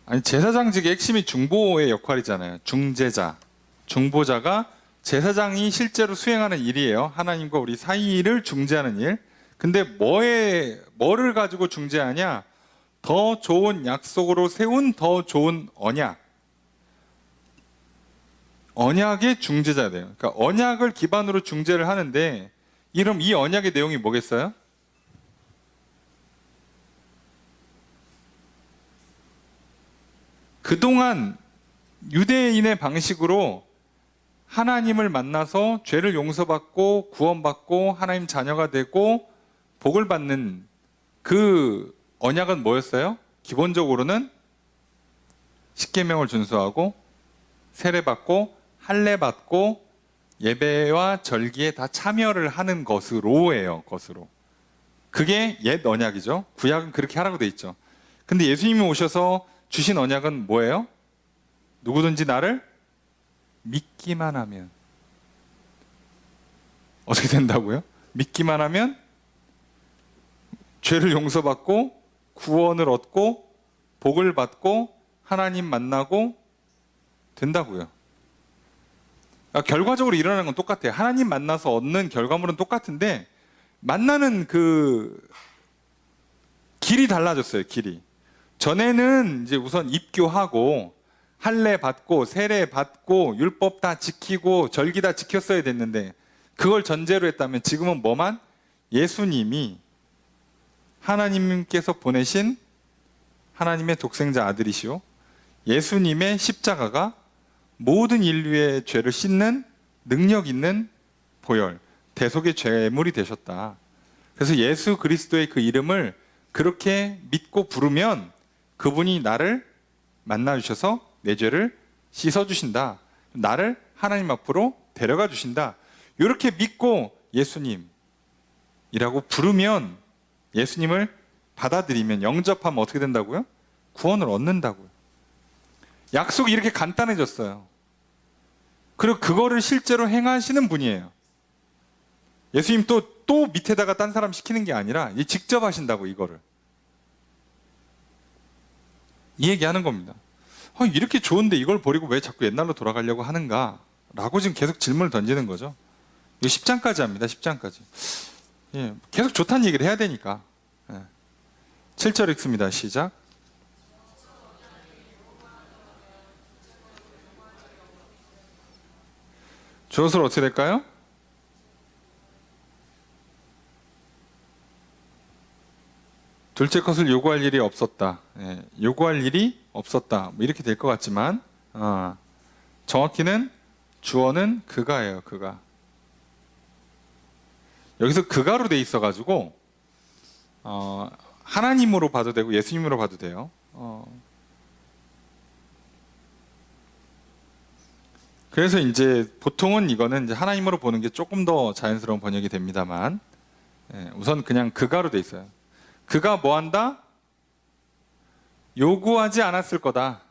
아니, 제사장직의 핵심이 중보의 역할이잖아요. 중재자. 중보자가 제사장이 실제로 수행하는 일이에요. 하나님과 우리 사이를 중재하는 일. 근데 뭐를 가지고 중재하냐? 더 좋은 약속으로 세운 더 좋은 언약. 언약의 중재자 돼요. 그러니까 언약을 기반으로 중재를 하는데, 그럼 이 언약의 내용이 뭐겠어요? 그동안 유대인의 방식으로 하나님을 만나서 죄를 용서받고 구원받고 하나님 자녀가 되고 복을 받는 그 언약은 뭐였어요? 기본적으로는 십계명을 준수하고 세례받고 할례받고 예배와 절기에 다 참여를 하는 것으로예요. 것으로. 그게 옛 언약이죠. 구약은 그렇게 하라고 돼 있죠. 근데 예수님이 오셔서 주신 언약은 뭐예요? 누구든지 나를 믿기만 하면 어떻게 된다고요? 믿기만 하면 죄를 용서받고 구원을 얻고 복을 받고 하나님 만나고 된다고요. 그러니까 결과적으로 일어나는 건 똑같아요. 하나님 만나서 얻는 결과물은 똑같은데 만나는 그 길이 달라졌어요. 길이. 전에는 이제 우선 입교하고 할례 받고 세례 받고 율법 다 지키고 절기 다 지켰어야 됐는데 그걸 전제로 했다면 지금은 뭐만? 예수님이 하나님께서 보내신 하나님의 독생자 아들이시오. 예수님의 십자가가 모든 인류의 죄를 씻는 능력 있는 보혈, 대속의 죄물이 되셨다. 그래서 예수 그리스도의 그 이름을 그렇게 믿고 부르면 그분이 나를 만나주셔서 내 죄를 씻어주신다. 나를 하나님 앞으로 데려가 주신다. 이렇게 믿고 예수님이라고 부르면, 예수님을 받아들이면, 영접하면 어떻게 된다고요? 구원을 얻는다고요. 약속이 이렇게 간단해졌어요. 그리고 그거를 실제로 행하시는 분이에요. 예수님 또 밑에다가 딴 사람 시키는 게 아니라 직접 하신다고. 이거를 이 얘기하는 겁니다. 이렇게 좋은데 이걸 버리고 왜 자꾸 옛날로 돌아가려고 하는가 라고 지금 계속 질문을 던지는 거죠. 이거 10장까지 합니다. 10장까지. 예, 계속 좋다는 얘기를 해야 되니까. 예. 7절 읽습니다. 시작. 주어서 어떻게 될까요? 둘째 것을 요구할 일이 없었다. 예, 요구할 일이 없었다. 뭐 이렇게 될 것 같지만 정확히는 주어는 그가예요. 그가. 여기서 그가로 돼 있어가지고 하나님으로 봐도 되고 예수님으로 봐도 돼요. 그래서 이제 보통은 이거는 이제 하나님으로 보는 게 조금 더 자연스러운 번역이 됩니다만, 예, 우선 그냥 그가로 돼 있어요. 그가 뭐 한다? 요구하지 않았을 거다.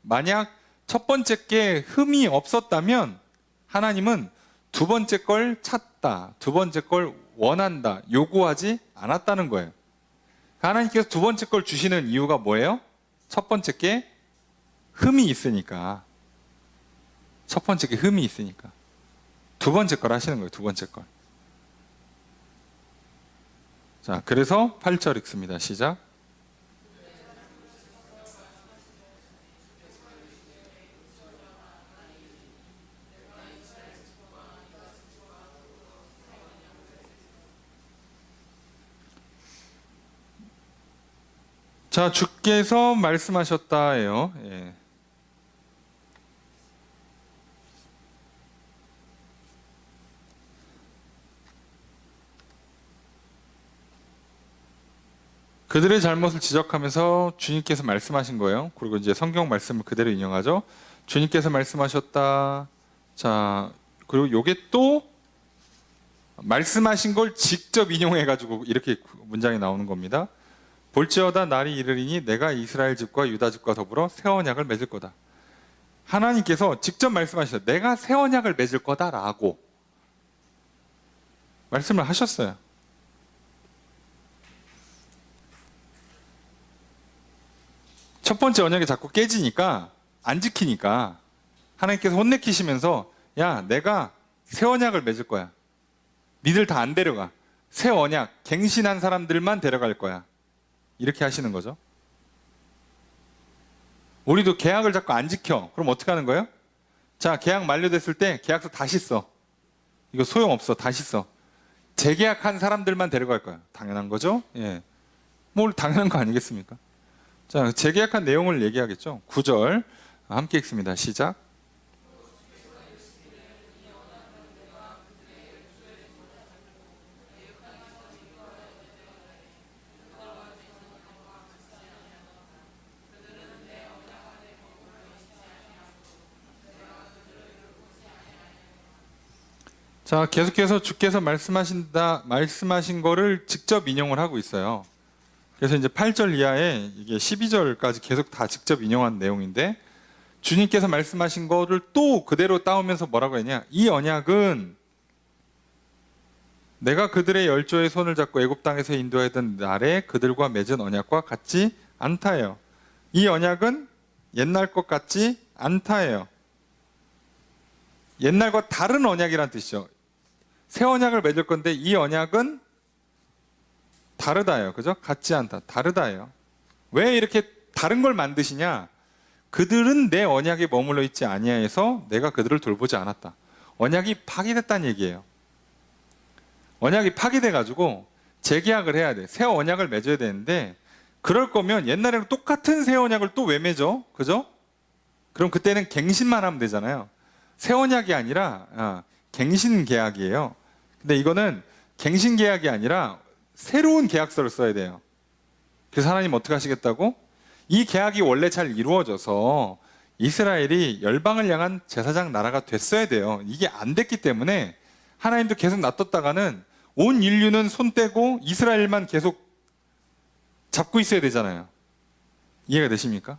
만약 첫 번째 게 흠이 없었다면 하나님은 두 번째 걸 찾다, 두 번째 걸 원한다, 요구하지 않았다는 거예요. 하나님께서 두 번째 걸 주시는 이유가 뭐예요? 첫 번째 게 흠이 있으니까. 첫 번째 게 흠이 있으니까. 두 번째 걸 하시는 거예요, 두 번째 걸. 자, 그래서 8절 읽습니다. 시작. 자, 주께서 말씀하셨다예요. 예. 그들의 잘못을 지적하면서 주님께서 말씀하신 거예요. 그리고 이제 성경 말씀을 그대로 인용하죠. 주님께서 말씀하셨다. 자, 그리고 요게 또 말씀하신 걸 직접 인용해가지고 이렇게 문장이 나오는 겁니다. 볼지어다 날이 이르리니 내가 이스라엘 집과 유다 집과 더불어 새 언약을 맺을 거다. 하나님께서 직접 말씀하셨어요. 내가 새 언약을 맺을 거다라고 말씀을 하셨어요. 첫 번째 언약이 자꾸 깨지니까, 안 지키니까 하나님께서 혼내키시면서 야, 내가 새 언약을 맺을 거야. 니들 다 안 데려가. 새 언약, 갱신한 사람들만 데려갈 거야. 이렇게 하시는 거죠. 우리도 계약을 자꾸 안 지켜. 그럼 어떻게 하는 거예요? 자, 계약 만료됐을 때 계약서 다시 써. 이거 소용없어. 다시 써. 재계약한 사람들만 데려갈 거야. 당연한 거죠? 예. 뭘 당연한 거 아니겠습니까? 자, 재계약한 내용을 얘기하겠죠. 9절 함께 읽습니다. 시작. 자, 계속해서 주께서 말씀하신 거를 직접 인용을 하고 있어요. 그래서 이제 8절 이하에 이게 12절까지 계속 다 직접 인용한 내용인데, 주님께서 말씀하신 거를 또 그대로 따오면서 뭐라고 했냐? 이 언약은 내가 그들의 열조의 손을 잡고 애굽 땅에서 인도하던 날에 그들과 맺은 언약과 같지 않다예요. 이 언약은 옛날 것 같지 않다예요. 옛날과 다른 언약이란 뜻이죠. 새 언약을 맺을 건데 이 언약은 다르다예요. 그죠? 같지 않다. 다르다예요. 왜 이렇게 다른 걸 만드시냐? 그들은 내 언약에 머물러 있지 아니하여서 내가 그들을 돌보지 않았다. 언약이 파기됐다는 얘기예요. 언약이 파기돼가지고 재계약을 해야 돼. 새 언약을 맺어야 되는데, 그럴 거면 옛날에는 똑같은 새 언약을 또 왜 맺어? 그죠? 그럼 그때는 갱신만 하면 되잖아요. 새 언약이 아니라 갱신 계약이에요. 근데 이거는 갱신 계약이 아니라 새로운 계약서를 써야 돼요. 그래서 하나님 어떻게 하시겠다고? 이 계약이 원래 잘 이루어져서 이스라엘이 열방을 향한 제사장 나라가 됐어야 돼요. 이게 안 됐기 때문에 하나님도 계속 놔뒀다가는 온 인류는 손 떼고 이스라엘만 계속 잡고 있어야 되잖아요. 이해가 되십니까?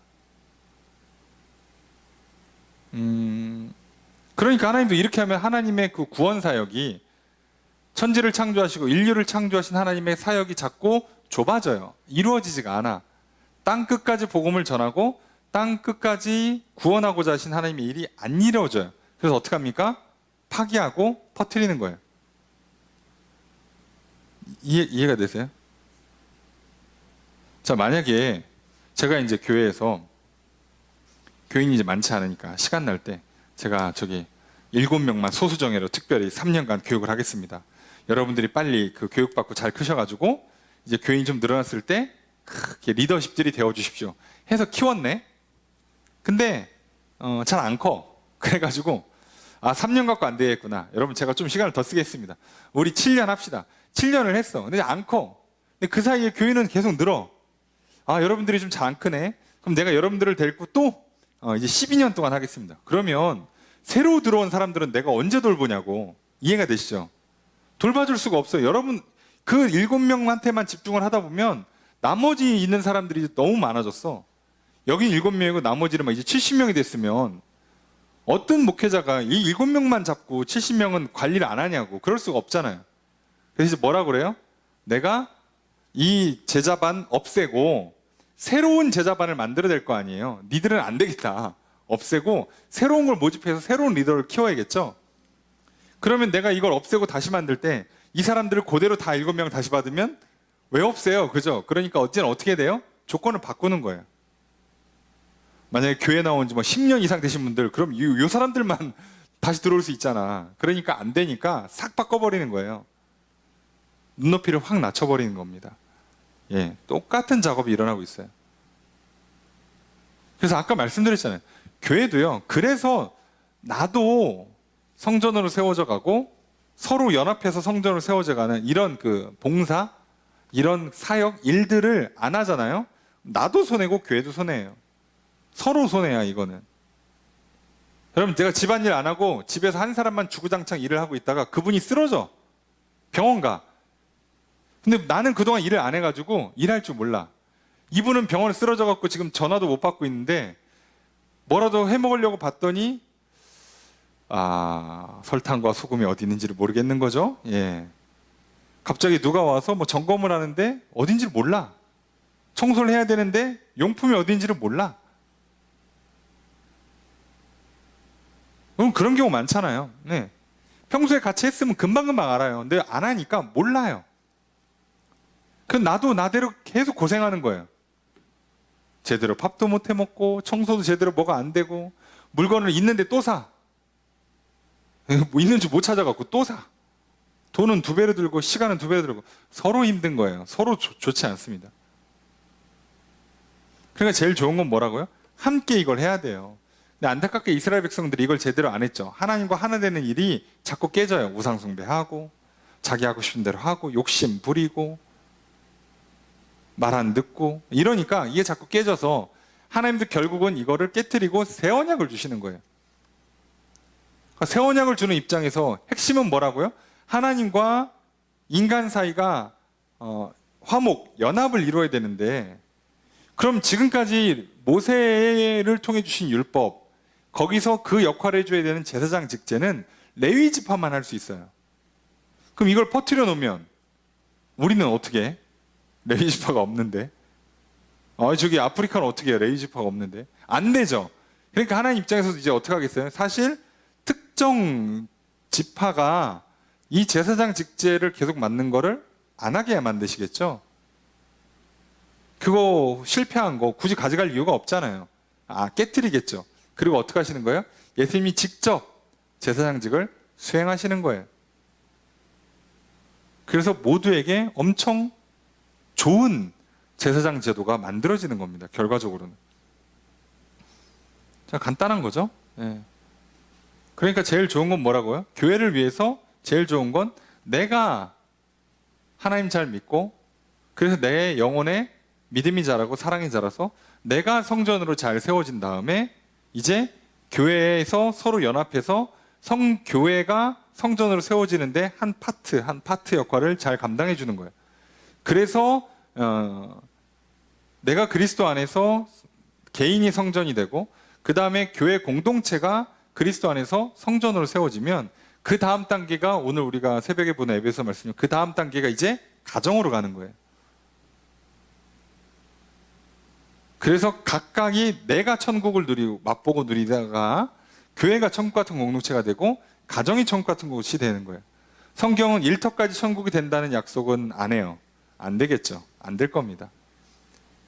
그러니까 하나님도 이렇게 하면 하나님의 그 구원 사역이, 천지를 창조하시고 인류를 창조하신 하나님의 사역이 자꾸 좁아져요. 이루어지지가 않아. 땅 끝까지 복음을 전하고 땅 끝까지 구원하고자 하신 하나님의 일이 안 이루어져요. 그래서 어떻게 합니까? 파기하고 퍼뜨리는 거예요. 이해가 되세요? 자, 만약에 제가 이제 교회에서, 교인이 이제 많지 않으니까 시간 날 때 제가 7명만 소수정예로 특별히 3년간 교육을 하겠습니다. 여러분들이 빨리 그 교육받고 잘 크셔가지고 이제 교인이 좀 늘어났을 때 크게 리더십들이 되어주십시오 해서 키웠네. 근데 잘 안 커. 그래가지고 3년 갖고 안 되겠구나. 여러분, 제가 좀 시간을 더 쓰겠습니다. 우리 7년 합시다. 7년을 했어. 근데 안 커. 근데 그 사이에 교인은 계속 늘어. 여러분들이 좀 잘 안 크네. 그럼 내가 여러분들을 데리고 또 이제 12년 동안 하겠습니다. 그러면 새로 들어온 사람들은 내가 언제 돌보냐고. 이해가 되시죠? 돌봐줄 수가 없어요. 여러분, 그 7명한테만 집중을 하다 보면 나머지 있는 사람들이 너무 많아졌어. 여긴 7명이고 나머지는 막 이제 70명이 됐으면 어떤 목회자가 이 7명만 잡고 70명은 관리를 안 하냐고. 그럴 수가 없잖아요. 그래서 뭐라 그래요? 내가 이 제자반 없애고 새로운 제자반을 만들어야 될 거 아니에요. 니들은 안 되겠다. 없애고 새로운 걸 모집해서 새로운 리더를 키워야겠죠. 그러면 내가 이걸 없애고 다시 만들 때 이 사람들을 그대로 다 7명 다시 받으면 왜 없애요? 그죠? 그러니까 어떻게 돼요? 조건을 바꾸는 거예요. 만약에 교회 나온 지 뭐 10년 이상 되신 분들, 그럼 이 사람들만 다시 들어올 수 있잖아. 그러니까 안 되니까 싹 바꿔버리는 거예요. 눈높이를 확 낮춰버리는 겁니다. 예, 똑같은 작업이 일어나고 있어요. 그래서 아까 말씀드렸잖아요. 교회도요. 그래서 나도 성전으로 세워져 가고 서로 연합해서 성전으로 세워져 가는 이런 그 봉사, 이런 사역, 일들을 안 하잖아요. 나도 손해고 교회도 손해예요. 서로 손해야 이거는. 여러분, 제가 집안일 안 하고 집에서 한 사람만 주구장창 일을 하고 있다가 그분이 쓰러져. 병원 가. 근데 나는 그동안 일을 안 해가지고 일할 줄 몰라. 이분은 병원에 쓰러져 갖고 지금 전화도 못 받고 있는데 뭐라도 해 먹으려고 봤더니 설탕과 소금이 어디 있는지를 모르겠는 거죠. 예. 갑자기 누가 와서 뭐 점검을 하는데 어딘지를 몰라. 청소를 해야 되는데 용품이 어딘지를 몰라. 그런 경우 많잖아요. 네. 평소에 같이 했으면 금방금방 알아요. 근데 안 하니까 몰라요. 그럼 나도 나대로 계속 고생하는 거예요. 제대로 밥도 못 해 먹고 청소도 제대로 뭐가 안 되고 물건을 있는데 또 사. 뭐 있는 줄 못 찾아갖고 또 사. 돈은 2배로 들고 시간은 2배로 들고 서로 힘든 거예요. 서로 좋지 않습니다. 그러니까 제일 좋은 건 뭐라고요? 함께 이걸 해야 돼요. 근데 안타깝게 이스라엘 백성들이 이걸 제대로 안 했죠. 하나님과 하나 되는 일이 자꾸 깨져요. 우상 숭배하고 자기 하고 싶은 대로 하고 욕심 부리고 말 안 듣고 이러니까 이게 자꾸 깨져서 하나님도 결국은 이거를 깨트리고 새 언약을 주시는 거예요. 그러니까 새 언약을 주는 입장에서 핵심은 뭐라고요? 하나님과 인간 사이가 화목, 연합을 이루어야 되는데 그럼 지금까지 모세를 통해 주신 율법, 거기서 그 역할을 해줘야 되는 제사장 직제는 레위 지파만 할 수 있어요. 그럼 이걸 퍼뜨려 놓으면 우리는 어떻게 해? 레위 지파가 없는데. 저기 아프리카는 어떻게 해요? 레위 지파가 없는데. 안 되죠. 그러니까 하나님 입장에서도 이제 어떻게 하겠어요? 사실 특정 지파가 이 제사장 직제를 계속 맡는 거를 안 하게 만드시겠죠? 그거 실패한 거 굳이 가져갈 이유가 없잖아요. 깨트리겠죠. 그리고 어떻게 하시는 거예요? 예수님이 직접 제사장직을 수행하시는 거예요. 그래서 모두에게 엄청 좋은 제사장 제도가 만들어지는 겁니다. 결과적으로는. 자, 간단한 거죠. 예. 그러니까 제일 좋은 건 뭐라고요? 교회를 위해서 제일 좋은 건 내가 하나님 잘 믿고 그래서 내 영혼에 믿음이 자라고 사랑이 자라서 내가 성전으로 잘 세워진 다음에 이제 교회에서 서로 연합해서 교회가 성전으로 세워지는데 한 파트 역할을 잘 감당해 주는 거예요. 그래서 내가 그리스도 안에서 개인이 성전이 되고 그 다음에 교회 공동체가 그리스도 안에서 성전으로 세워지면 그 다음 단계가 오늘 우리가 새벽에 보는 에베소 말씀이요. 그 다음 단계가 이제 가정으로 가는 거예요. 그래서 각각이 내가 천국을 누리고 맛보고 누리다가 교회가 천국 같은 공동체가 되고 가정이 천국 같은 곳이 되는 거예요. 성경은 일터까지 천국이 된다는 약속은 안 해요. 안 되겠죠. 안 될 겁니다.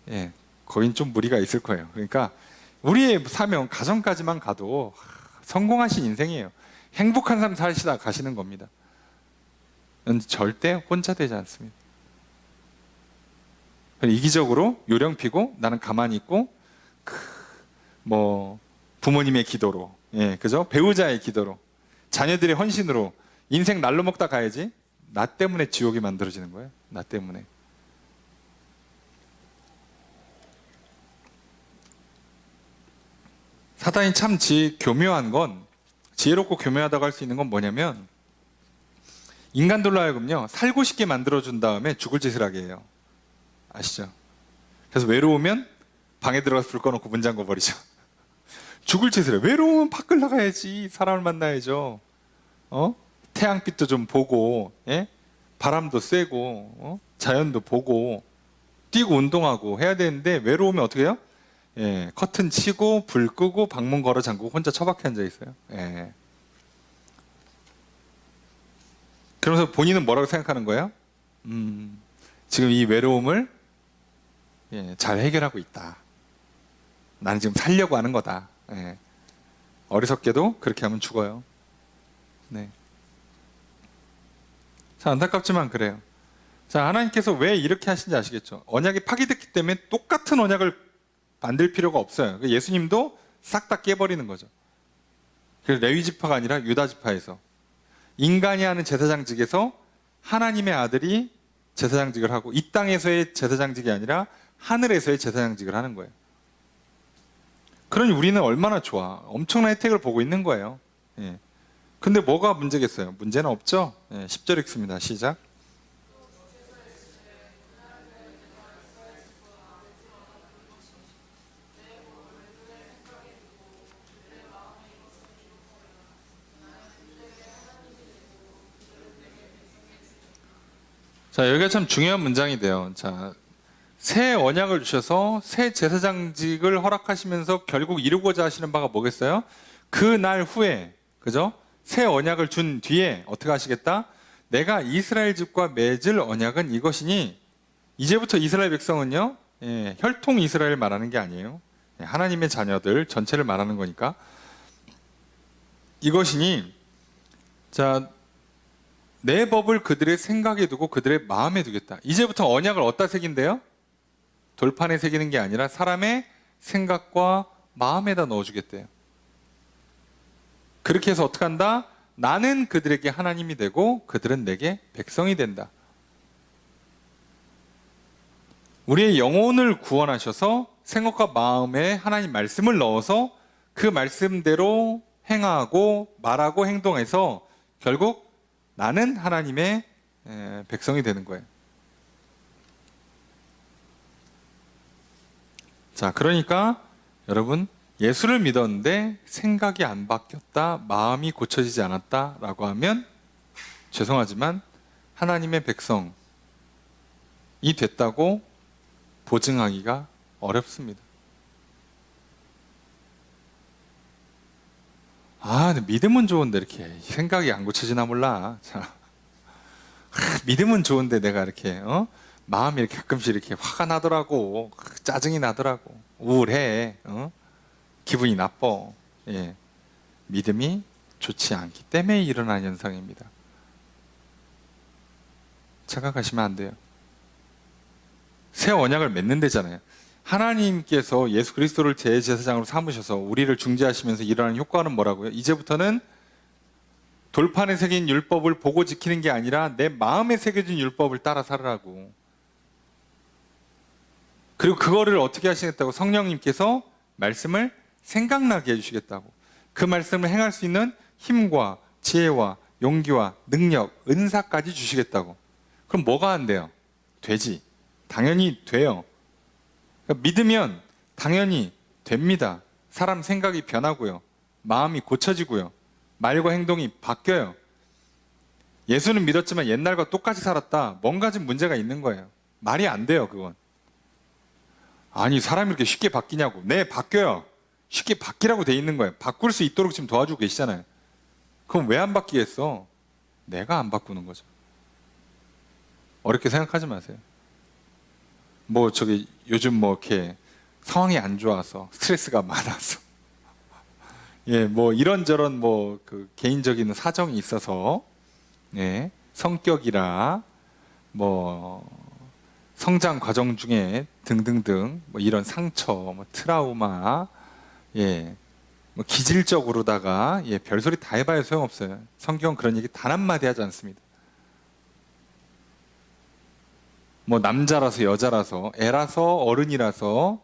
예, 거긴 좀 무리가 있을 거예요. 그러니까 우리의 사명 가정까지만 가도 성공하신 인생이에요. 행복한 삶 사시다 가시는 겁니다. 절대 혼자 되지 않습니다. 이기적으로 요령 피고 나는 가만히 있고 부모님의 기도로, 예, 그죠? 배우자의 기도로, 자녀들의 헌신으로 인생 날로 먹다 가야지. 나 때문에 지옥이 만들어지는 거예요. 나 때문에. 사단이 참 교묘한 건, 지혜롭고 교묘하다고 할 수 있는 건 뭐냐면 인간들로 하여금요 살고 싶게 만들어준 다음에 죽을 짓을 하게 해요. 아시죠? 그래서 외로우면 방에 들어가서 불 꺼놓고 문 잠궈 버리죠. 죽을 짓을 해요. 외로우면 밖을 나가야지. 사람을 만나야죠. 태양빛도 좀 보고, 예? 바람도 쐬고, 자연도 보고, 뛰고 운동하고 해야 되는데 외로우면 어떻게 해요? 예, 커튼 치고 불 끄고 방문 걸어 잠그고 혼자 처박혀 앉아 있어요. 예. 그러면서 본인은 뭐라고 생각하는 거예요? 지금 이 외로움을 잘 해결하고 있다. 나는 지금 살려고 하는 거다. 예. 어리석게도 그렇게 하면 죽어요. 네. 자, 안타깝지만 그래요. 자, 하나님께서 왜 이렇게 하신지 아시겠죠? 언약이 파기됐기 때문에 똑같은 언약을 만들 필요가 없어요. 예수님도 싹 다 깨버리는 거죠. 그래서 레위 지파가 아니라 유다 지파에서 인간이 하는 제사장직에서 하나님의 아들이 제사장직을 하고 이 땅에서의 제사장직이 아니라 하늘에서의 제사장직을 하는 거예요. 그러니 우리는 얼마나 좋아. 엄청난 혜택을 보고 있는 거예요. 예. 근데 뭐가 문제겠어요? 문제는 없죠? 예, 10절 읽습니다. 시작. 자, 여기가 참 중요한 문장이 돼요. 자, 새 언약을 주셔서 새 제사장직을 허락하시면서 결국 이루고자 하시는 바가 뭐겠어요? 그 날 후에, 그죠? 새 언약을 준 뒤에 어떻게 하시겠다? 내가 이스라엘 집과 맺을 언약은 이것이니, 이제부터 이스라엘 백성은요, 혈통 이스라엘 말하는 게 아니에요. 하나님의 자녀들 전체를 말하는 거니까. 이것이니, 자, 내 법을 그들의 생각에 두고 그들의 마음에 두겠다. 이제부터 언약을 어디다 새긴대요? 돌판에 새기는 게 아니라 사람의 생각과 마음에다 넣어주겠대요. 그렇게 해서 어떻게 한다? 나는 그들에게 하나님이 되고 그들은 내게 백성이 된다. 우리의 영혼을 구원하셔서 생각과 마음에 하나님 말씀을 넣어서 그 말씀대로 행하고 말하고 행동해서 결국 나는 하나님의 백성이 되는 거예요. 자, 그러니까 여러분, 예수를 믿었는데 생각이 안 바뀌었다, 마음이 고쳐지지 않았다라고 하면 죄송하지만 하나님의 백성이 됐다고 보증하기가 어렵습니다. 아, 믿음은 좋은데 이렇게 생각이 안 고쳐지나 몰라. 자, 믿음은 좋은데 내가 이렇게 마음이 이렇게 가끔씩 이렇게 화가 나더라고, 짜증이 나더라고, 우울해, 기분이 나빠. 예, 믿음이 좋지 않기 때문에 일어난 현상입니다. 착각하시면 안 돼요. 새 언약을 맺는 데잖아요. 하나님께서 예수 그리스도를 대제사장으로 삼으셔서 우리를 중재하시면서 일어나는 효과는 뭐라고요? 이제부터는 돌판에 새긴 율법을 보고 지키는 게 아니라 내 마음에 새겨진 율법을 따라 살으라고. 그리고 그거를 어떻게 하시겠다고? 성령님께서 말씀을 생각나게 해주시겠다고. 그 말씀을 행할 수 있는 힘과 지혜와 용기와 능력, 은사까지 주시겠다고. 그럼 뭐가 안 돼요? 되지. 당연히 돼요. 그러니까 믿으면 당연히 됩니다. 사람 생각이 변하고요, 마음이 고쳐지고요, 말과 행동이 바뀌어요. 예수는 믿었지만 옛날과 똑같이 살았다, 뭔가 좀 문제가 있는 거예요. 말이 안 돼요, 그건. 아니, 사람이 이렇게 쉽게 바뀌냐고. 네, 바뀌어요. 쉽게 바뀌라고 돼 있는 거예요. 바꿀 수 있도록 지금 도와주고 계시잖아요. 그럼 왜 안 바뀌겠어? 내가 안 바꾸는 거죠. 어렵게 생각하지 마세요. 뭐 저기 요즘 뭐 이렇게 상황이 안 좋아서 스트레스가 많아서 예, 뭐 이런저런 뭐 그 개인적인 사정이 있어서, 예, 성격이라 뭐 성장 과정 중에 등등등 뭐 이런 상처, 뭐 트라우마, 예, 뭐 기질적으로다가 별소리 다 해봐야 소용없어요. 성경은 그런 얘기 단 한마디 하지 않습니다. 뭐 남자라서 여자라서 애라서 어른이라서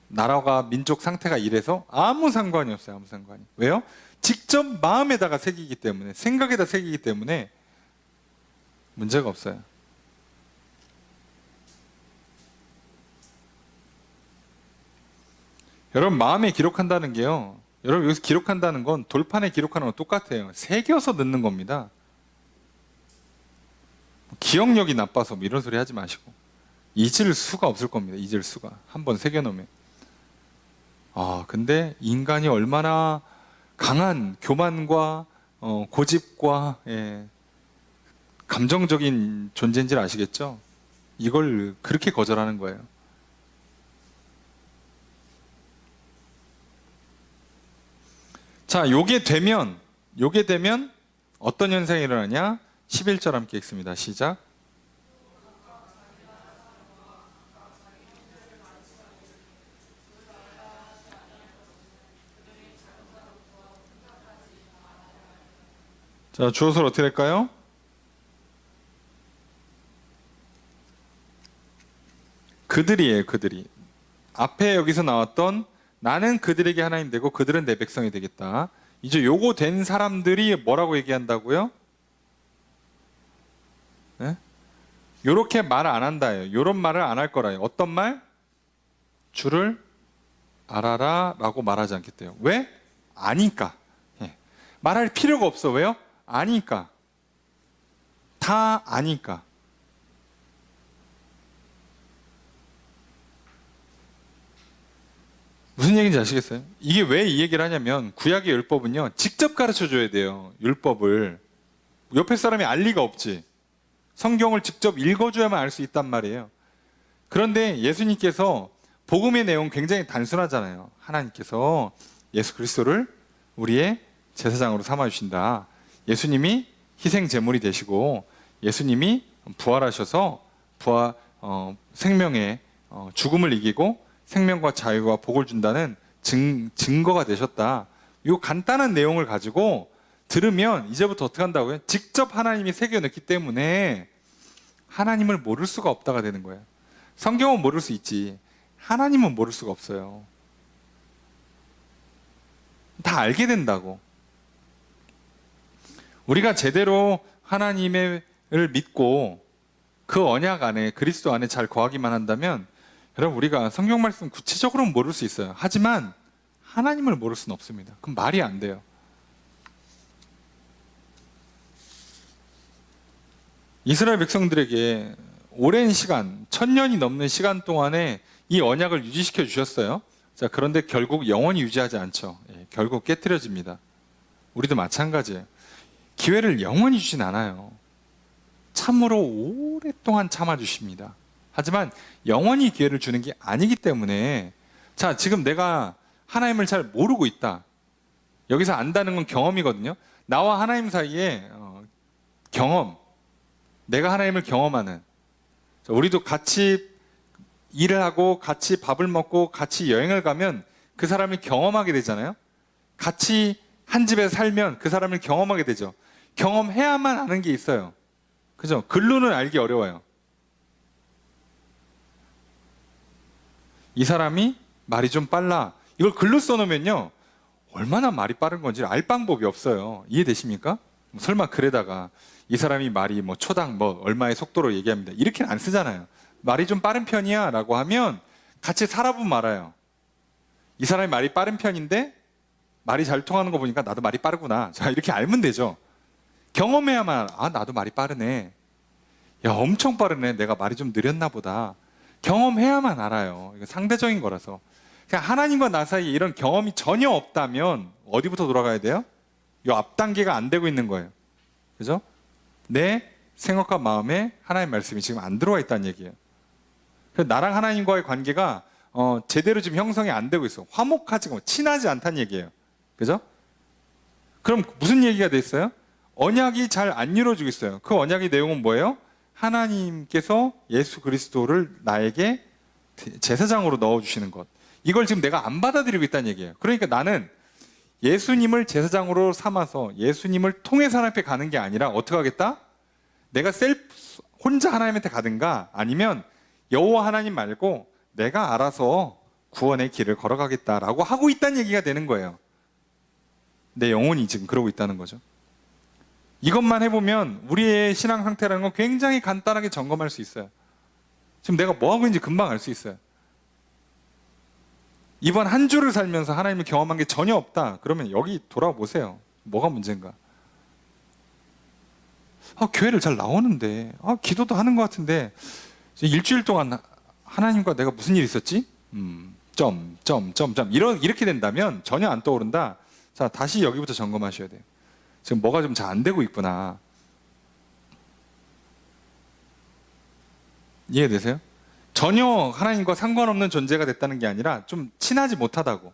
나라가 민족 상태가 이래서 아무 상관이 없어요. 아무 상관이. 왜요? 직접 마음에다가 새기기 때문에, 생각에다 새기기 때문에 문제가 없어요. 여러분, 마음에 기록한다는 게요, 여러분 여기서 기록한다는 건 돌판에 기록하는 건 똑같아요. 새겨서 넣는 겁니다. 기억력이 나빠서 뭐 이런 소리 하지 마시고, 잊을 수가 없을 겁니다. 잊을 수가. 한번 새겨놓으면. 근데 인간이 얼마나 강한 교만과 고집과 감정적인 존재인지를 아시겠죠? 이걸 그렇게 거절하는 거예요. 자, 요게 되면 어떤 현상이 일어나냐? 11절 함께 읽습니다. 시작. 자, 주어서를 어떻게 할까요? 그들이에요, 그들이. 앞에 여기서 나왔던 나는 그들에게 하나님 되고 그들은 내 백성이 되겠다. 이제 요거 된 사람들이 뭐라고 얘기한다고요? 네? 요렇게 말 안 한다예요. 요런 말을 안 할 거라요. 어떤 말? 주를 알아라 라고 말하지 않겠대요. 왜? 아니까. 말할 필요가 없어. 왜요? 아니까. 다 아니까. 무슨 얘기인지 아시겠어요? 이게 왜 이 얘기를 하냐면, 구약의 율법은요, 직접 가르쳐 줘야 돼요. 율법을. 옆에 사람이 알 리가 없지. 성경을 직접 읽어줘야만 알 수 있단 말이에요. 그런데 예수님께서 복음의 내용 굉장히 단순하잖아요. 하나님께서 예수 그리스도를 우리의 제사장으로 삼아주신다. 예수님이 희생 제물이 되시고 예수님이 부활하셔서 생명의 죽음을 이기고 생명과 자유와 복을 준다는 증거가 되셨다. 이 간단한 내용을 가지고 들으면 이제부터 어떻게 한다고요? 직접 하나님이 새겨넣기 때문에 하나님을 모를 수가 없다가 되는 거예요. 성경은 모를 수 있지, 하나님은 모를 수가 없어요. 다 알게 된다고. 우리가 제대로 하나님을 믿고 그 언약 안에, 그리스도 안에 잘 거하기만 한다면, 여러분, 우리가 성경 말씀 구체적으로는 모를 수 있어요. 하지만 하나님을 모를 수는 없습니다. 그럼 말이 안 돼요. 이스라엘 백성들에게 오랜 시간, 1000년이 넘는 시간 동안에 이 언약을 유지시켜 주셨어요. 자, 그런데 결국 영원히 유지하지 않죠. 결국 깨트려집니다. 우리도 마찬가지예요. 기회를 영원히 주진 않아요. 참으로 오랫동안 참아주십니다. 하지만 영원히 기회를 주는 게 아니기 때문에, 자, 지금 내가 하나님을 잘 모르고 있다. 여기서 안다는 건 경험이거든요. 나와 하나님 사이에 경험, 내가 하나님을 경험하는. 우리도 같이 일을 하고 같이 밥을 먹고 같이 여행을 가면 그 사람을 경험하게 되잖아요. 같이 한 집에 살면 그 사람을 경험하게 되죠. 경험해야만 아는 게 있어요. 그죠? 글로는 알기 어려워요. 이 사람이 말이 좀 빨라. 이걸 글로 써놓으면요, 얼마나 말이 빠른 건지 알 방법이 없어요. 이해되십니까? 설마 글에다가 이 사람이 말이 뭐 초당 뭐 얼마의 속도로 얘기합니다, 이렇게는 안 쓰잖아요. 말이 좀 빠른 편이야 라고 하면 같이 살아보면 알아요. 이 사람이 말이 빠른 편인데 말이 잘 통하는 거 보니까 나도 말이 빠르구나. 자, 이렇게 알면 되죠. 경험해야만, 아, 나도 말이 빠르네. 야, 엄청 빠르네. 내가 말이 좀 느렸나 보다. 경험해야만 알아요. 이거 상대적인 거라서. 그냥 하나님과 나 사이에 이런 경험이 전혀 없다면 어디부터 돌아가야 돼요? 이 앞 단계가 안 되고 있는 거예요. 그죠? 내 생각과 마음에 하나님의 말씀이 지금 안 들어와 있다는 얘기예요. 그래서 나랑 하나님과의 관계가 제대로 지금 형성이 안 되고 있어. 화목하지, 친하지 않다는 얘기예요. 그죠? 그럼 무슨 얘기가 돼 있어요? 언약이 잘 안 이루어지고 있어요. 그 언약의 내용은 뭐예요? 하나님께서 예수 그리스도를 나에게 제사장으로 넣어주시는 것. 이걸 지금 내가 안 받아들이고 있다는 얘기예요. 그러니까 나는 예수님을 제사장으로 삼아서 예수님을 통해서 하나님 앞에 가는 게 아니라 어떻게 하겠다? 내가 혼자 하나님한테 가든가, 아니면 여호와 하나님 말고 내가 알아서 구원의 길을 걸어가겠다라고 하고 있다는 얘기가 되는 거예요. 내 영혼이 지금 그러고 있다는 거죠. 이것만 해보면 우리의 신앙 상태라는 건 굉장히 간단하게 점검할 수 있어요. 지금 내가 뭐 하고 있는지 금방 알 수 있어요. 이번 한 주를 살면서 하나님을 경험한 게 전혀 없다. 그러면 여기 돌아보세요. 뭐가 문제인가? 교회를 잘 나오는데, 기도도 하는 것 같은데, 일주일 동안 하나님과 내가 무슨 일이 있었지? 이렇게 된다면 전혀 안 떠오른다. 자, 다시 여기부터 점검하셔야 돼요. 지금 뭐가 좀 잘 안 되고 있구나. 이해되세요? 전혀 하나님과 상관없는 존재가 됐다는 게 아니라 좀 친하지 못하다고.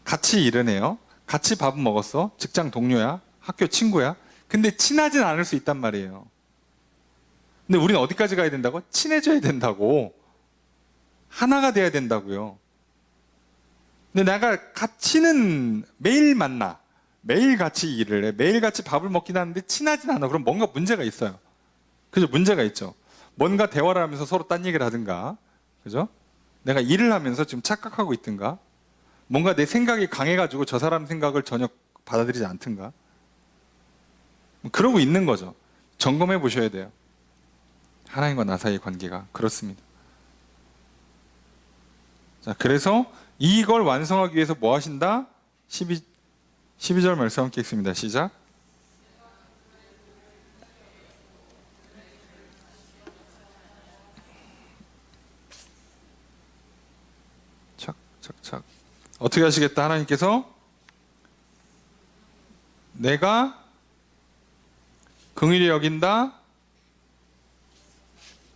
같이 일하네요. 같이 밥은 먹었어. 직장 동료야. 학교 친구야. 근데 친하진 않을 수 있단 말이에요. 근데 우리는 어디까지 가야 된다고? 친해져야 된다고. 하나가 돼야 된다고요. 근데 내가 같이는 매일 만나. 매일 같이 일을 해. 매일 같이 밥을 먹긴 하는데 친하진 않아. 그럼 뭔가 문제가 있어요. 그죠? 문제가 있죠. 뭔가 대화를 하면서 서로 딴 얘기를 하든가, 그죠? 내가 일을 하면서 지금 착각하고 있든가, 뭔가 내 생각이 강해가지고 저 사람 생각을 전혀 받아들이지 않든가, 그러고 있는 거죠. 점검해 보셔야 돼요. 하나님과 나 사이의 관계가 그렇습니다. 자, 그래서 이걸 완성하기 위해서 뭐 하신다? 12절 말씀 함께 읽습니다. 시작. 착착착. 어떻게 하시겠다? 하나님께서 내가 긍휼히 여긴다,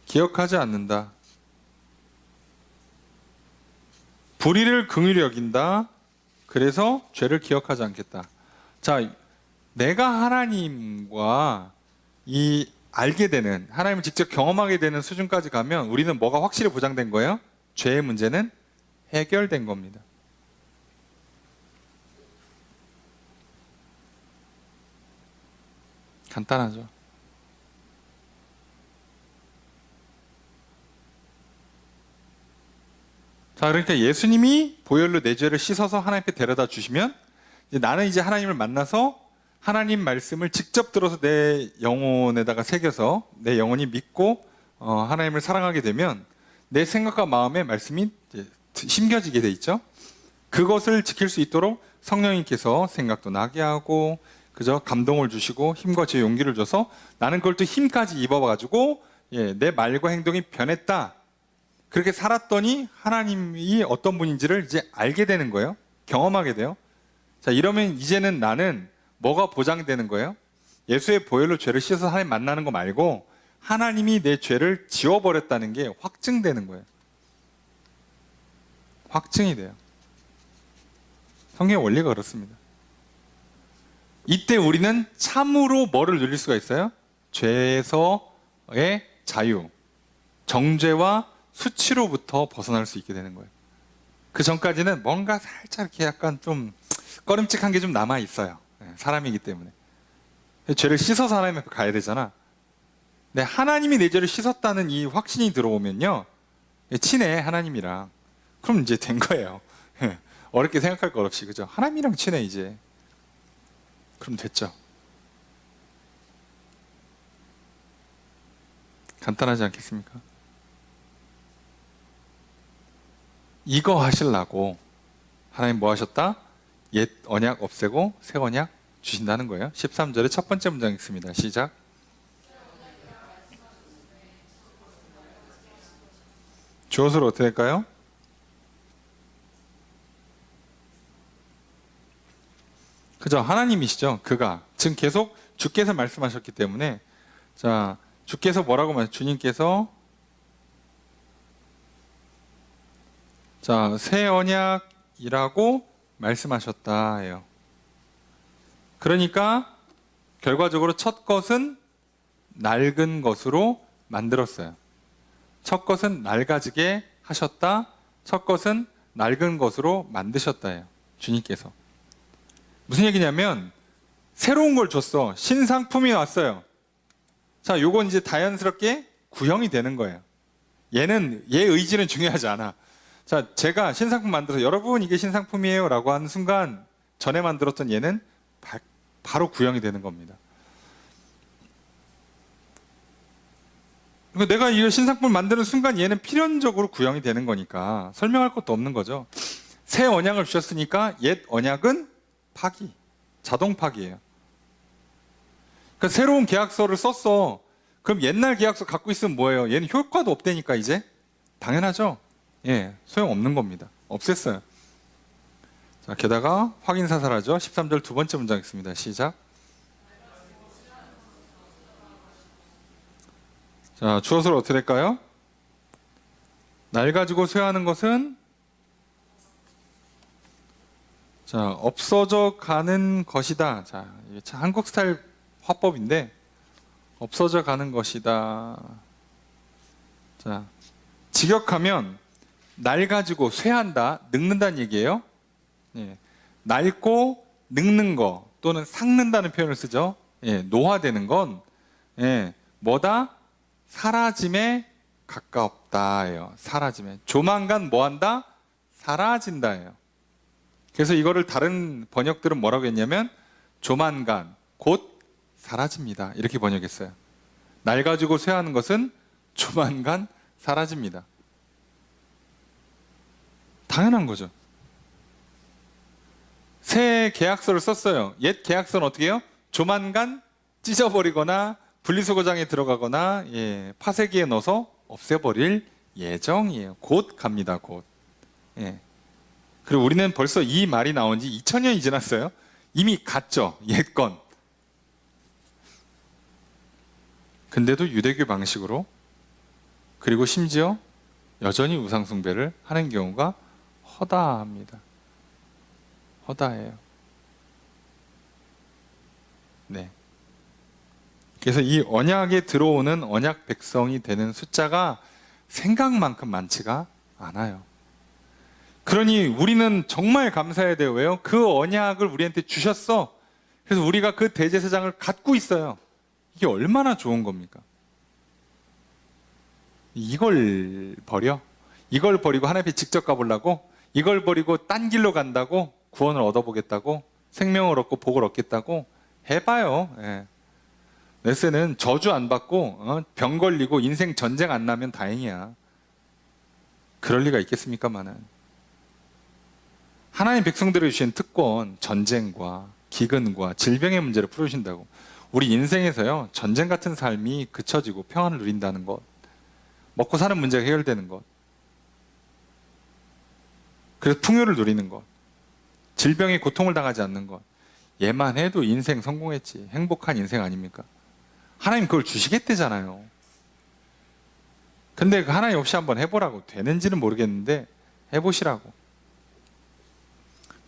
기억하지 않는다. 불의를 긍휼히 여긴다. 그래서 죄를 기억하지 않겠다. 자, 내가 하나님과 알게 되는, 하나님을 직접 경험하게 되는 수준까지 가면 우리는 뭐가 확실히 보장된 거예요? 죄의 문제는 해결된 겁니다. 간단하죠. 자, 그러니까 예수님이 보혈로 내 죄를 씻어서 하나님께 데려다 주시면 나는 이제 하나님을 만나서 하나님 말씀을 직접 들어서 내 영혼에다가 새겨서 내 영혼이 믿고 하나님을 사랑하게 되면 내 생각과 마음에 말씀이 심겨지게 돼 있죠. 그것을 지킬 수 있도록 성령님께서 생각도 나게 하고, 그죠? 감동을 주시고 힘과 제 용기를 줘서 나는 그걸 또 힘까지 입어가지고 내 말과 행동이 변했다. 그렇게 살았더니 하나님이 어떤 분인지를 이제 알게 되는 거예요. 경험하게 돼요. 자, 이러면 이제는 나는 뭐가 보장되는 거예요? 예수의 보혈로 죄를 씻어서 하나님 만나는 거 말고 하나님이 내 죄를 지워버렸다는 게 확증되는 거예요. 확증이 돼요. 성경의 원리가 그렇습니다. 이때 우리는 참으로 뭐를 누릴 수가 있어요? 죄에서의 자유, 정죄와 수치로부터 벗어날 수 있게 되는 거예요. 그 전까지는 뭔가 살짝 이렇게 약간 좀 꺼림칙한 게 좀 남아 있어요. 사람이기 때문에. 죄를 씻어서 하나님 앞에 가야 되잖아. 근데 하나님이 내 죄를 씻었다는 이 확신이 들어오면요, 친해 하나님이랑. 그럼 이제 된 거예요. 어렵게 생각할 것 없이, 그죠? 하나님이랑 친해 이제. 그럼 됐죠. 간단하지 않겠습니까? 이거 하시려고 하나님 뭐 하셨다? 옛 언약 없애고 새 언약 주신다는 거예요. 13절의 첫 번째 문장 읽습니다. 시작. 주어서로 어떻게 될까요? 그죠? 하나님이시죠. 그가. 지금 계속 주께서 말씀하셨기 때문에, 자, 주께서 뭐라고 주님께서 자, 새 언약이라고 말씀하셨다 해요. 그러니까 결과적으로 첫 것은 낡은 것으로 만들었어요. 첫 것은 낡아지게 하셨다. 첫 것은 낡은 것으로 만드셨다예요. 주님께서. 무슨 얘기냐면 새로운 걸 줬어. 신상품이 왔어요. 자, 요건 이제 자연스럽게 구형이 되는 거예요. 얘 의지는 중요하지 않아. 자, 제가 신상품 만들어서 여러분 이게 신상품이에요 라고 하는 순간 전에 만들었던 얘는 바로 구형이 되는 겁니다. 그러니까 내가 이 신상품을 만드는 순간 얘는 필연적으로 구형이 되는 거니까 설명할 것도 없는 거죠. 새 언약을 주셨으니까 옛 언약은 파기, 자동 파기예요. 그러니까 새로운 계약서를 썼어. 그럼 옛날 계약서 갖고 있으면 뭐예요? 얘는 효과도 없다니까 이제. 당연하죠. 예, 소용없는 겁니다. 없앴어요. 자, 게다가 확인 사살하죠. 13절 두 번째 문장 있습니다. 시작. 자, 주어서로 어떻게 될까요? 날 가지고 쇠하는 것은 자, 없어져 가는 것이다. 자, 이게 참 한국 스타일 화법인데 없어져 가는 것이다. 자, 직역하면 날 가지고 쇠한다, 늙는다는 얘기예요. 예, 낡고 늙는 거 또는 삭는다는 표현을 쓰죠. 예, 노화되는 건 예, 뭐다? 사라짐에 가깝다예요. 사라짐에. 조만간 뭐한다? 사라진다예요. 그래서 이거를 다른 번역들은 뭐라고 했냐면 조만간 곧 사라집니다. 이렇게 번역했어요. 날 가지고 쇠하는 것은 조만간 사라집니다. 당연한 거죠. 새 계약서를 썼어요. 옛 계약서는 어떻게 해요? 조만간 찢어버리거나 분리수거장에 들어가거나 예, 파쇄기에 넣어서 없애버릴 예정이에요. 곧 갑니다. 곧. 예. 그리고 우리는 벌써 이 말이 나온 지 2000년이 지났어요. 이미 갔죠. 옛 건. 근데도 유대교 방식으로 그리고 심지어 여전히 우상숭배를 하는 경우가 허다합니다. 허다해요. 네. 그래서 이 언약에 들어오는 언약 백성이 되는 숫자가 생각만큼 많지가 않아요. 그러니 우리는 정말 감사해야 돼요. 왜요? 그 언약을 우리한테 주셨어. 그래서 우리가 그 대제사장을 갖고 있어요. 이게 얼마나 좋은 겁니까? 이걸 버려? 이걸 버리고 하나님 앞에 직접 가보려고? 이걸 버리고 딴 길로 간다고? 구원을 얻어보겠다고? 생명을 얻고 복을 얻겠다고? 해봐요. 예. 넷째는 저주 안 받고 병 걸리고 인생 전쟁 안 나면 다행이야. 그럴 리가 있겠습니까마는. 하나님 백성들에게 주신 특권, 전쟁과 기근과 질병의 문제를 풀어주신다고. 우리 인생에서요, 전쟁 같은 삶이 그쳐지고 평안을 누린다는 것, 먹고 사는 문제가 해결되는 것, 그래서 풍요를 누리는 것, 질병의 고통을 당하지 않는 것, 얘만 해도 인생 성공했지. 행복한 인생 아닙니까? 하나님 그걸 주시겠대잖아요. 근데 그 하나님 없이 한번 해보라고. 되는지는 모르겠는데 해보시라고.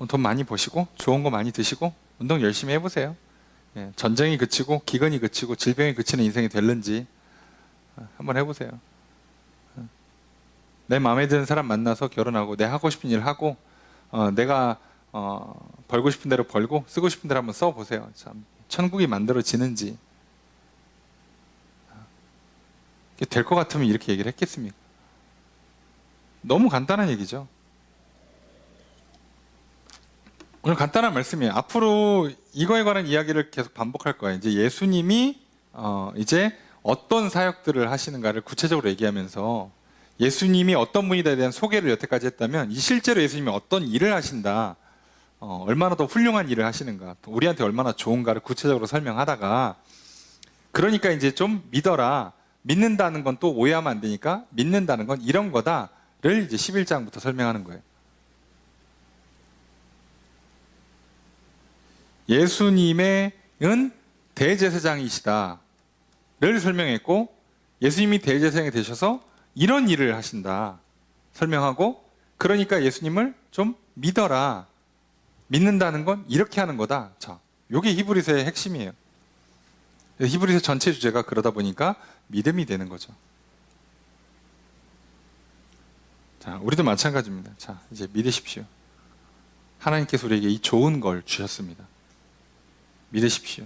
돈 많이 버시고 좋은 거 많이 드시고 운동 열심히 해보세요. 예, 전쟁이 그치고 기근이 그치고 질병이 그치는 인생이 될는지 한번 해보세요. 내 마음에 드는 사람 만나서 결혼하고 내 하고 싶은 일 하고 내가 벌고 싶은 대로 벌고 쓰고 싶은 대로 한번 써보세요. 참 천국이 만들어지는지. 될 것 같으면 이렇게 얘기를 했겠습니까? 너무 간단한 얘기죠. 오늘 간단한 말씀이에요. 앞으로 이거에 관한 이야기를 계속 반복할 거예요. 이제 예수님이 이제 어떤 사역들을 하시는가를 구체적으로 얘기하면서 예수님이 어떤 분이다에 대한 소개를 여태까지 했다면 이 실제로 예수님이 어떤 일을 하신다, 얼마나 더 훌륭한 일을 하시는가, 또 우리한테 얼마나 좋은가를 구체적으로 설명하다가 그러니까 이제 좀 믿어라. 믿는다는 건 또 오해하면 안 되니까 믿는다는 건 이런 거다를 이제 11장부터 설명하는 거예요. 예수님은 대제사장이시다를 설명했고 예수님이 대제사장이 되셔서 이런 일을 하신다 설명하고 그러니까 예수님을 좀 믿어라. 믿는다는 건 이렇게 하는 거다. 자, 이게 히브리서의 핵심이에요. 히브리서 전체 주제가 그러다 보니까 믿음이 되는 거죠. 자, 우리도 마찬가지입니다. 자, 이제 믿으십시오. 하나님께서 우리에게 이 좋은 걸 주셨습니다. 믿으십시오.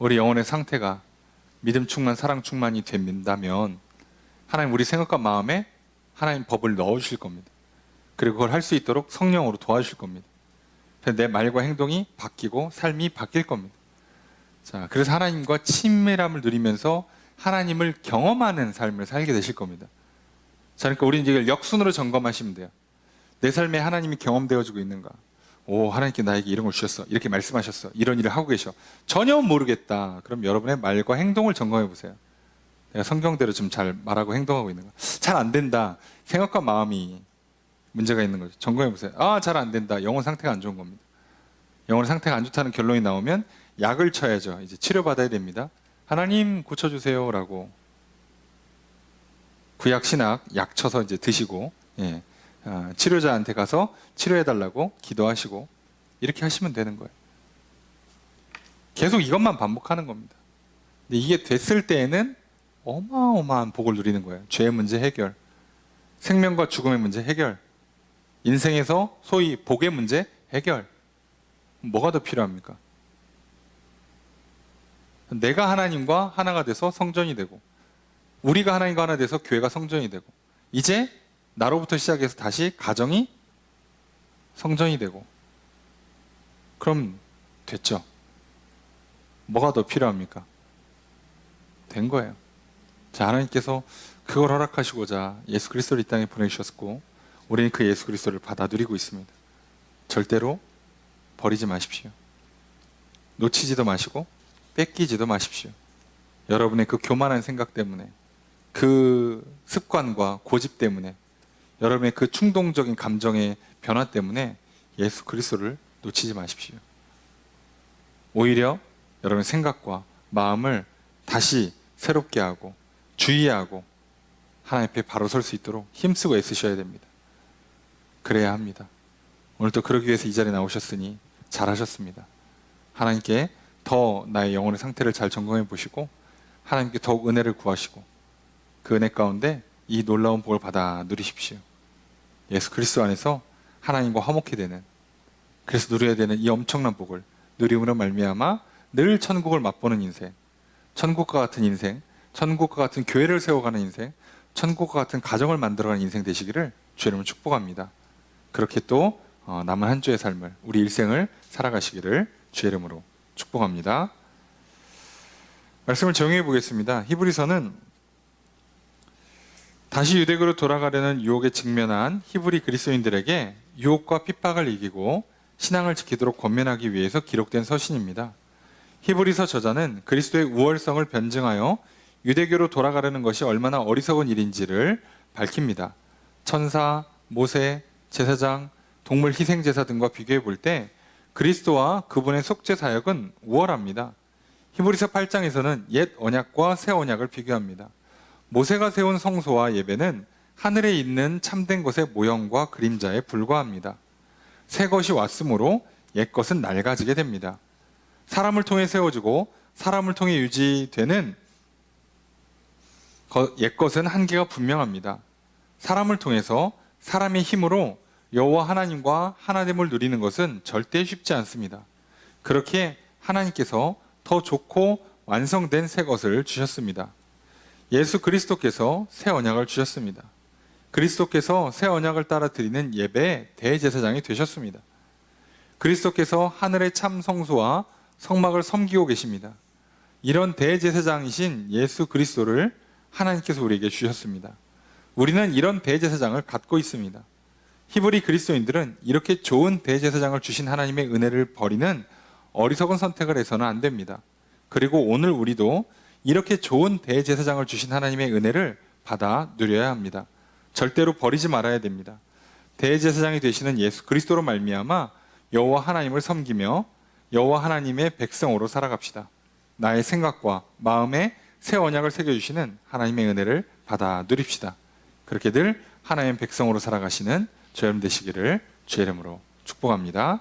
우리 영혼의 상태가 믿음 충만, 사랑 충만이 된다면 하나님 우리 생각과 마음에 하나님 법을 넣어주실 겁니다. 그리고 그걸 할 수 있도록 성령으로 도와주실 겁니다. 그래서 내 말과 행동이 바뀌고 삶이 바뀔 겁니다. 자, 그래서 하나님과 친밀함을 누리면서 하나님을 경험하는 삶을 살게 되실 겁니다. 자, 그러니까 우리는 이걸 역순으로 점검하시면 돼요. 내 삶에 하나님이 경험되어지고 있는가? 오, 하나님께 나에게 이런 걸 주셨어. 이렇게 말씀하셨어. 이런 일을 하고 계셔. 전혀 모르겠다. 그럼 여러분의 말과 행동을 점검해 보세요. 내가 성경대로 좀 잘 말하고 행동하고 있는가? 잘 안 된다. 생각과 마음이 문제가 있는 거죠. 점검해 보세요. 아, 잘 안 된다. 영혼 상태가 안 좋은 겁니다. 영혼 상태가 안 좋다는 결론이 나오면 약을 쳐야죠. 이제 치료받아야 됩니다. 하나님 고쳐주세요 라고 구약 신약 약 쳐서 이제 드시고, 예. 치료자한테 가서 치료해달라고 기도하시고 이렇게 하시면 되는 거예요. 계속 이것만 반복하는 겁니다. 근데 이게 됐을 때에는 어마어마한 복을 누리는 거예요. 죄의 문제 해결, 생명과 죽음의 문제 해결, 인생에서 소위 복의 문제 해결. 뭐가 더 필요합니까? 내가 하나님과 하나가 돼서 성전이 되고, 우리가 하나님과 하나 돼서 교회가 성전이 되고, 이제 나로부터 시작해서 다시 가정이 성전이 되고, 그럼 됐죠. 뭐가 더 필요합니까? 된 거예요. 자, 하나님께서 그걸 허락하시고자 예수 그리스도를 이 땅에 보내주셨고, 우리는 그 예수 그리스도를 받아 누리고 있습니다. 절대로 버리지 마십시오. 놓치지도 마시고 뺏기지도 마십시오. 여러분의 그 교만한 생각 때문에, 그 습관과 고집 때문에, 여러분의 그 충동적인 감정의 변화 때문에 예수 그리스도를 놓치지 마십시오. 오히려 여러분의 생각과 마음을 다시 새롭게 하고 주의하고 하나님 앞에 바로 설 수 있도록 힘쓰고 애쓰셔야 됩니다. 그래야 합니다. 오늘 또 그러기 위해서 이 자리에 나오셨으니 잘하셨습니다. 하나님께 더 나의 영혼의 상태를 잘 점검해 보시고 하나님께 더욱 은혜를 구하시고 그 은혜 가운데 이 놀라운 복을 받아 누리십시오. 예수 그리스도 안에서 하나님과 화목해 되는, 그래서 누려야 되는 이 엄청난 복을 누림으로 말미암아 늘 천국을 맛보는 인생, 천국과 같은 인생, 천국과 같은 교회를 세워가는 인생, 천국과 같은 가정을 만들어가는 인생 되시기를 주의 이름으로 축복합니다. 그렇게 또 남은 한 주의 삶을, 우리 일생을 살아가시기를 주의 이름으로 축복합니다. 말씀을 정리해 보겠습니다. 히브리서는 다시 유대교로 돌아가려는 유혹에 직면한 히브리 그리스도인들에게 유혹과 핍박을 이기고 신앙을 지키도록 권면하기 위해서 기록된 서신입니다. 히브리서 저자는 그리스도의 우월성을 변증하여 유대교로 돌아가려는 것이 얼마나 어리석은 일인지를 밝힙니다. 천사, 모세, 제사장, 동물 희생제사 등과 비교해 볼 때 그리스도와 그분의 속죄 사역은 우월합니다. 히브리서 8장에서는 옛 언약과 새 언약을 비교합니다. 모세가 세운 성소와 예배는 하늘에 있는 참된 것의 모형과 그림자에 불과합니다. 새 것이 왔으므로 옛 것은 낡아지게 됩니다. 사람을 통해 세워지고 사람을 통해 유지되는 옛 것은 한계가 분명합니다. 사람을 통해서 사람의 힘으로 여호와 하나님과 하나됨을 누리는 것은 절대 쉽지 않습니다. 그렇게 하나님께서 더 좋고 완성된 새 것을 주셨습니다. 예수 그리스도께서 새 언약을 주셨습니다. 그리스도께서 새 언약을 따라 드리는 예배의 대제사장이 되셨습니다. 그리스도께서 하늘의 참 성소와 성막을 섬기고 계십니다. 이런 대제사장이신 예수 그리스도를 하나님께서 우리에게 주셨습니다. 우리는 이런 대제사장을 갖고 있습니다. 히브리 그리스도인들은 이렇게 좋은 대제사장을 주신 하나님의 은혜를 버리는 어리석은 선택을 해서는 안 됩니다. 그리고 오늘 우리도 이렇게 좋은 대제사장을 주신 하나님의 은혜를 받아 누려야 합니다. 절대로 버리지 말아야 됩니다. 대제사장이 되시는 예수 그리스도로 말미암아 여호와 하나님을 섬기며 여호와 하나님의 백성으로 살아갑시다. 나의 생각과 마음에 새 언약을 새겨주시는 하나님의 은혜를 받아 누립시다. 그렇게 늘 하나님의 백성으로 살아가시는 저 여러분 되시기를 주의 이름으로 축복합니다.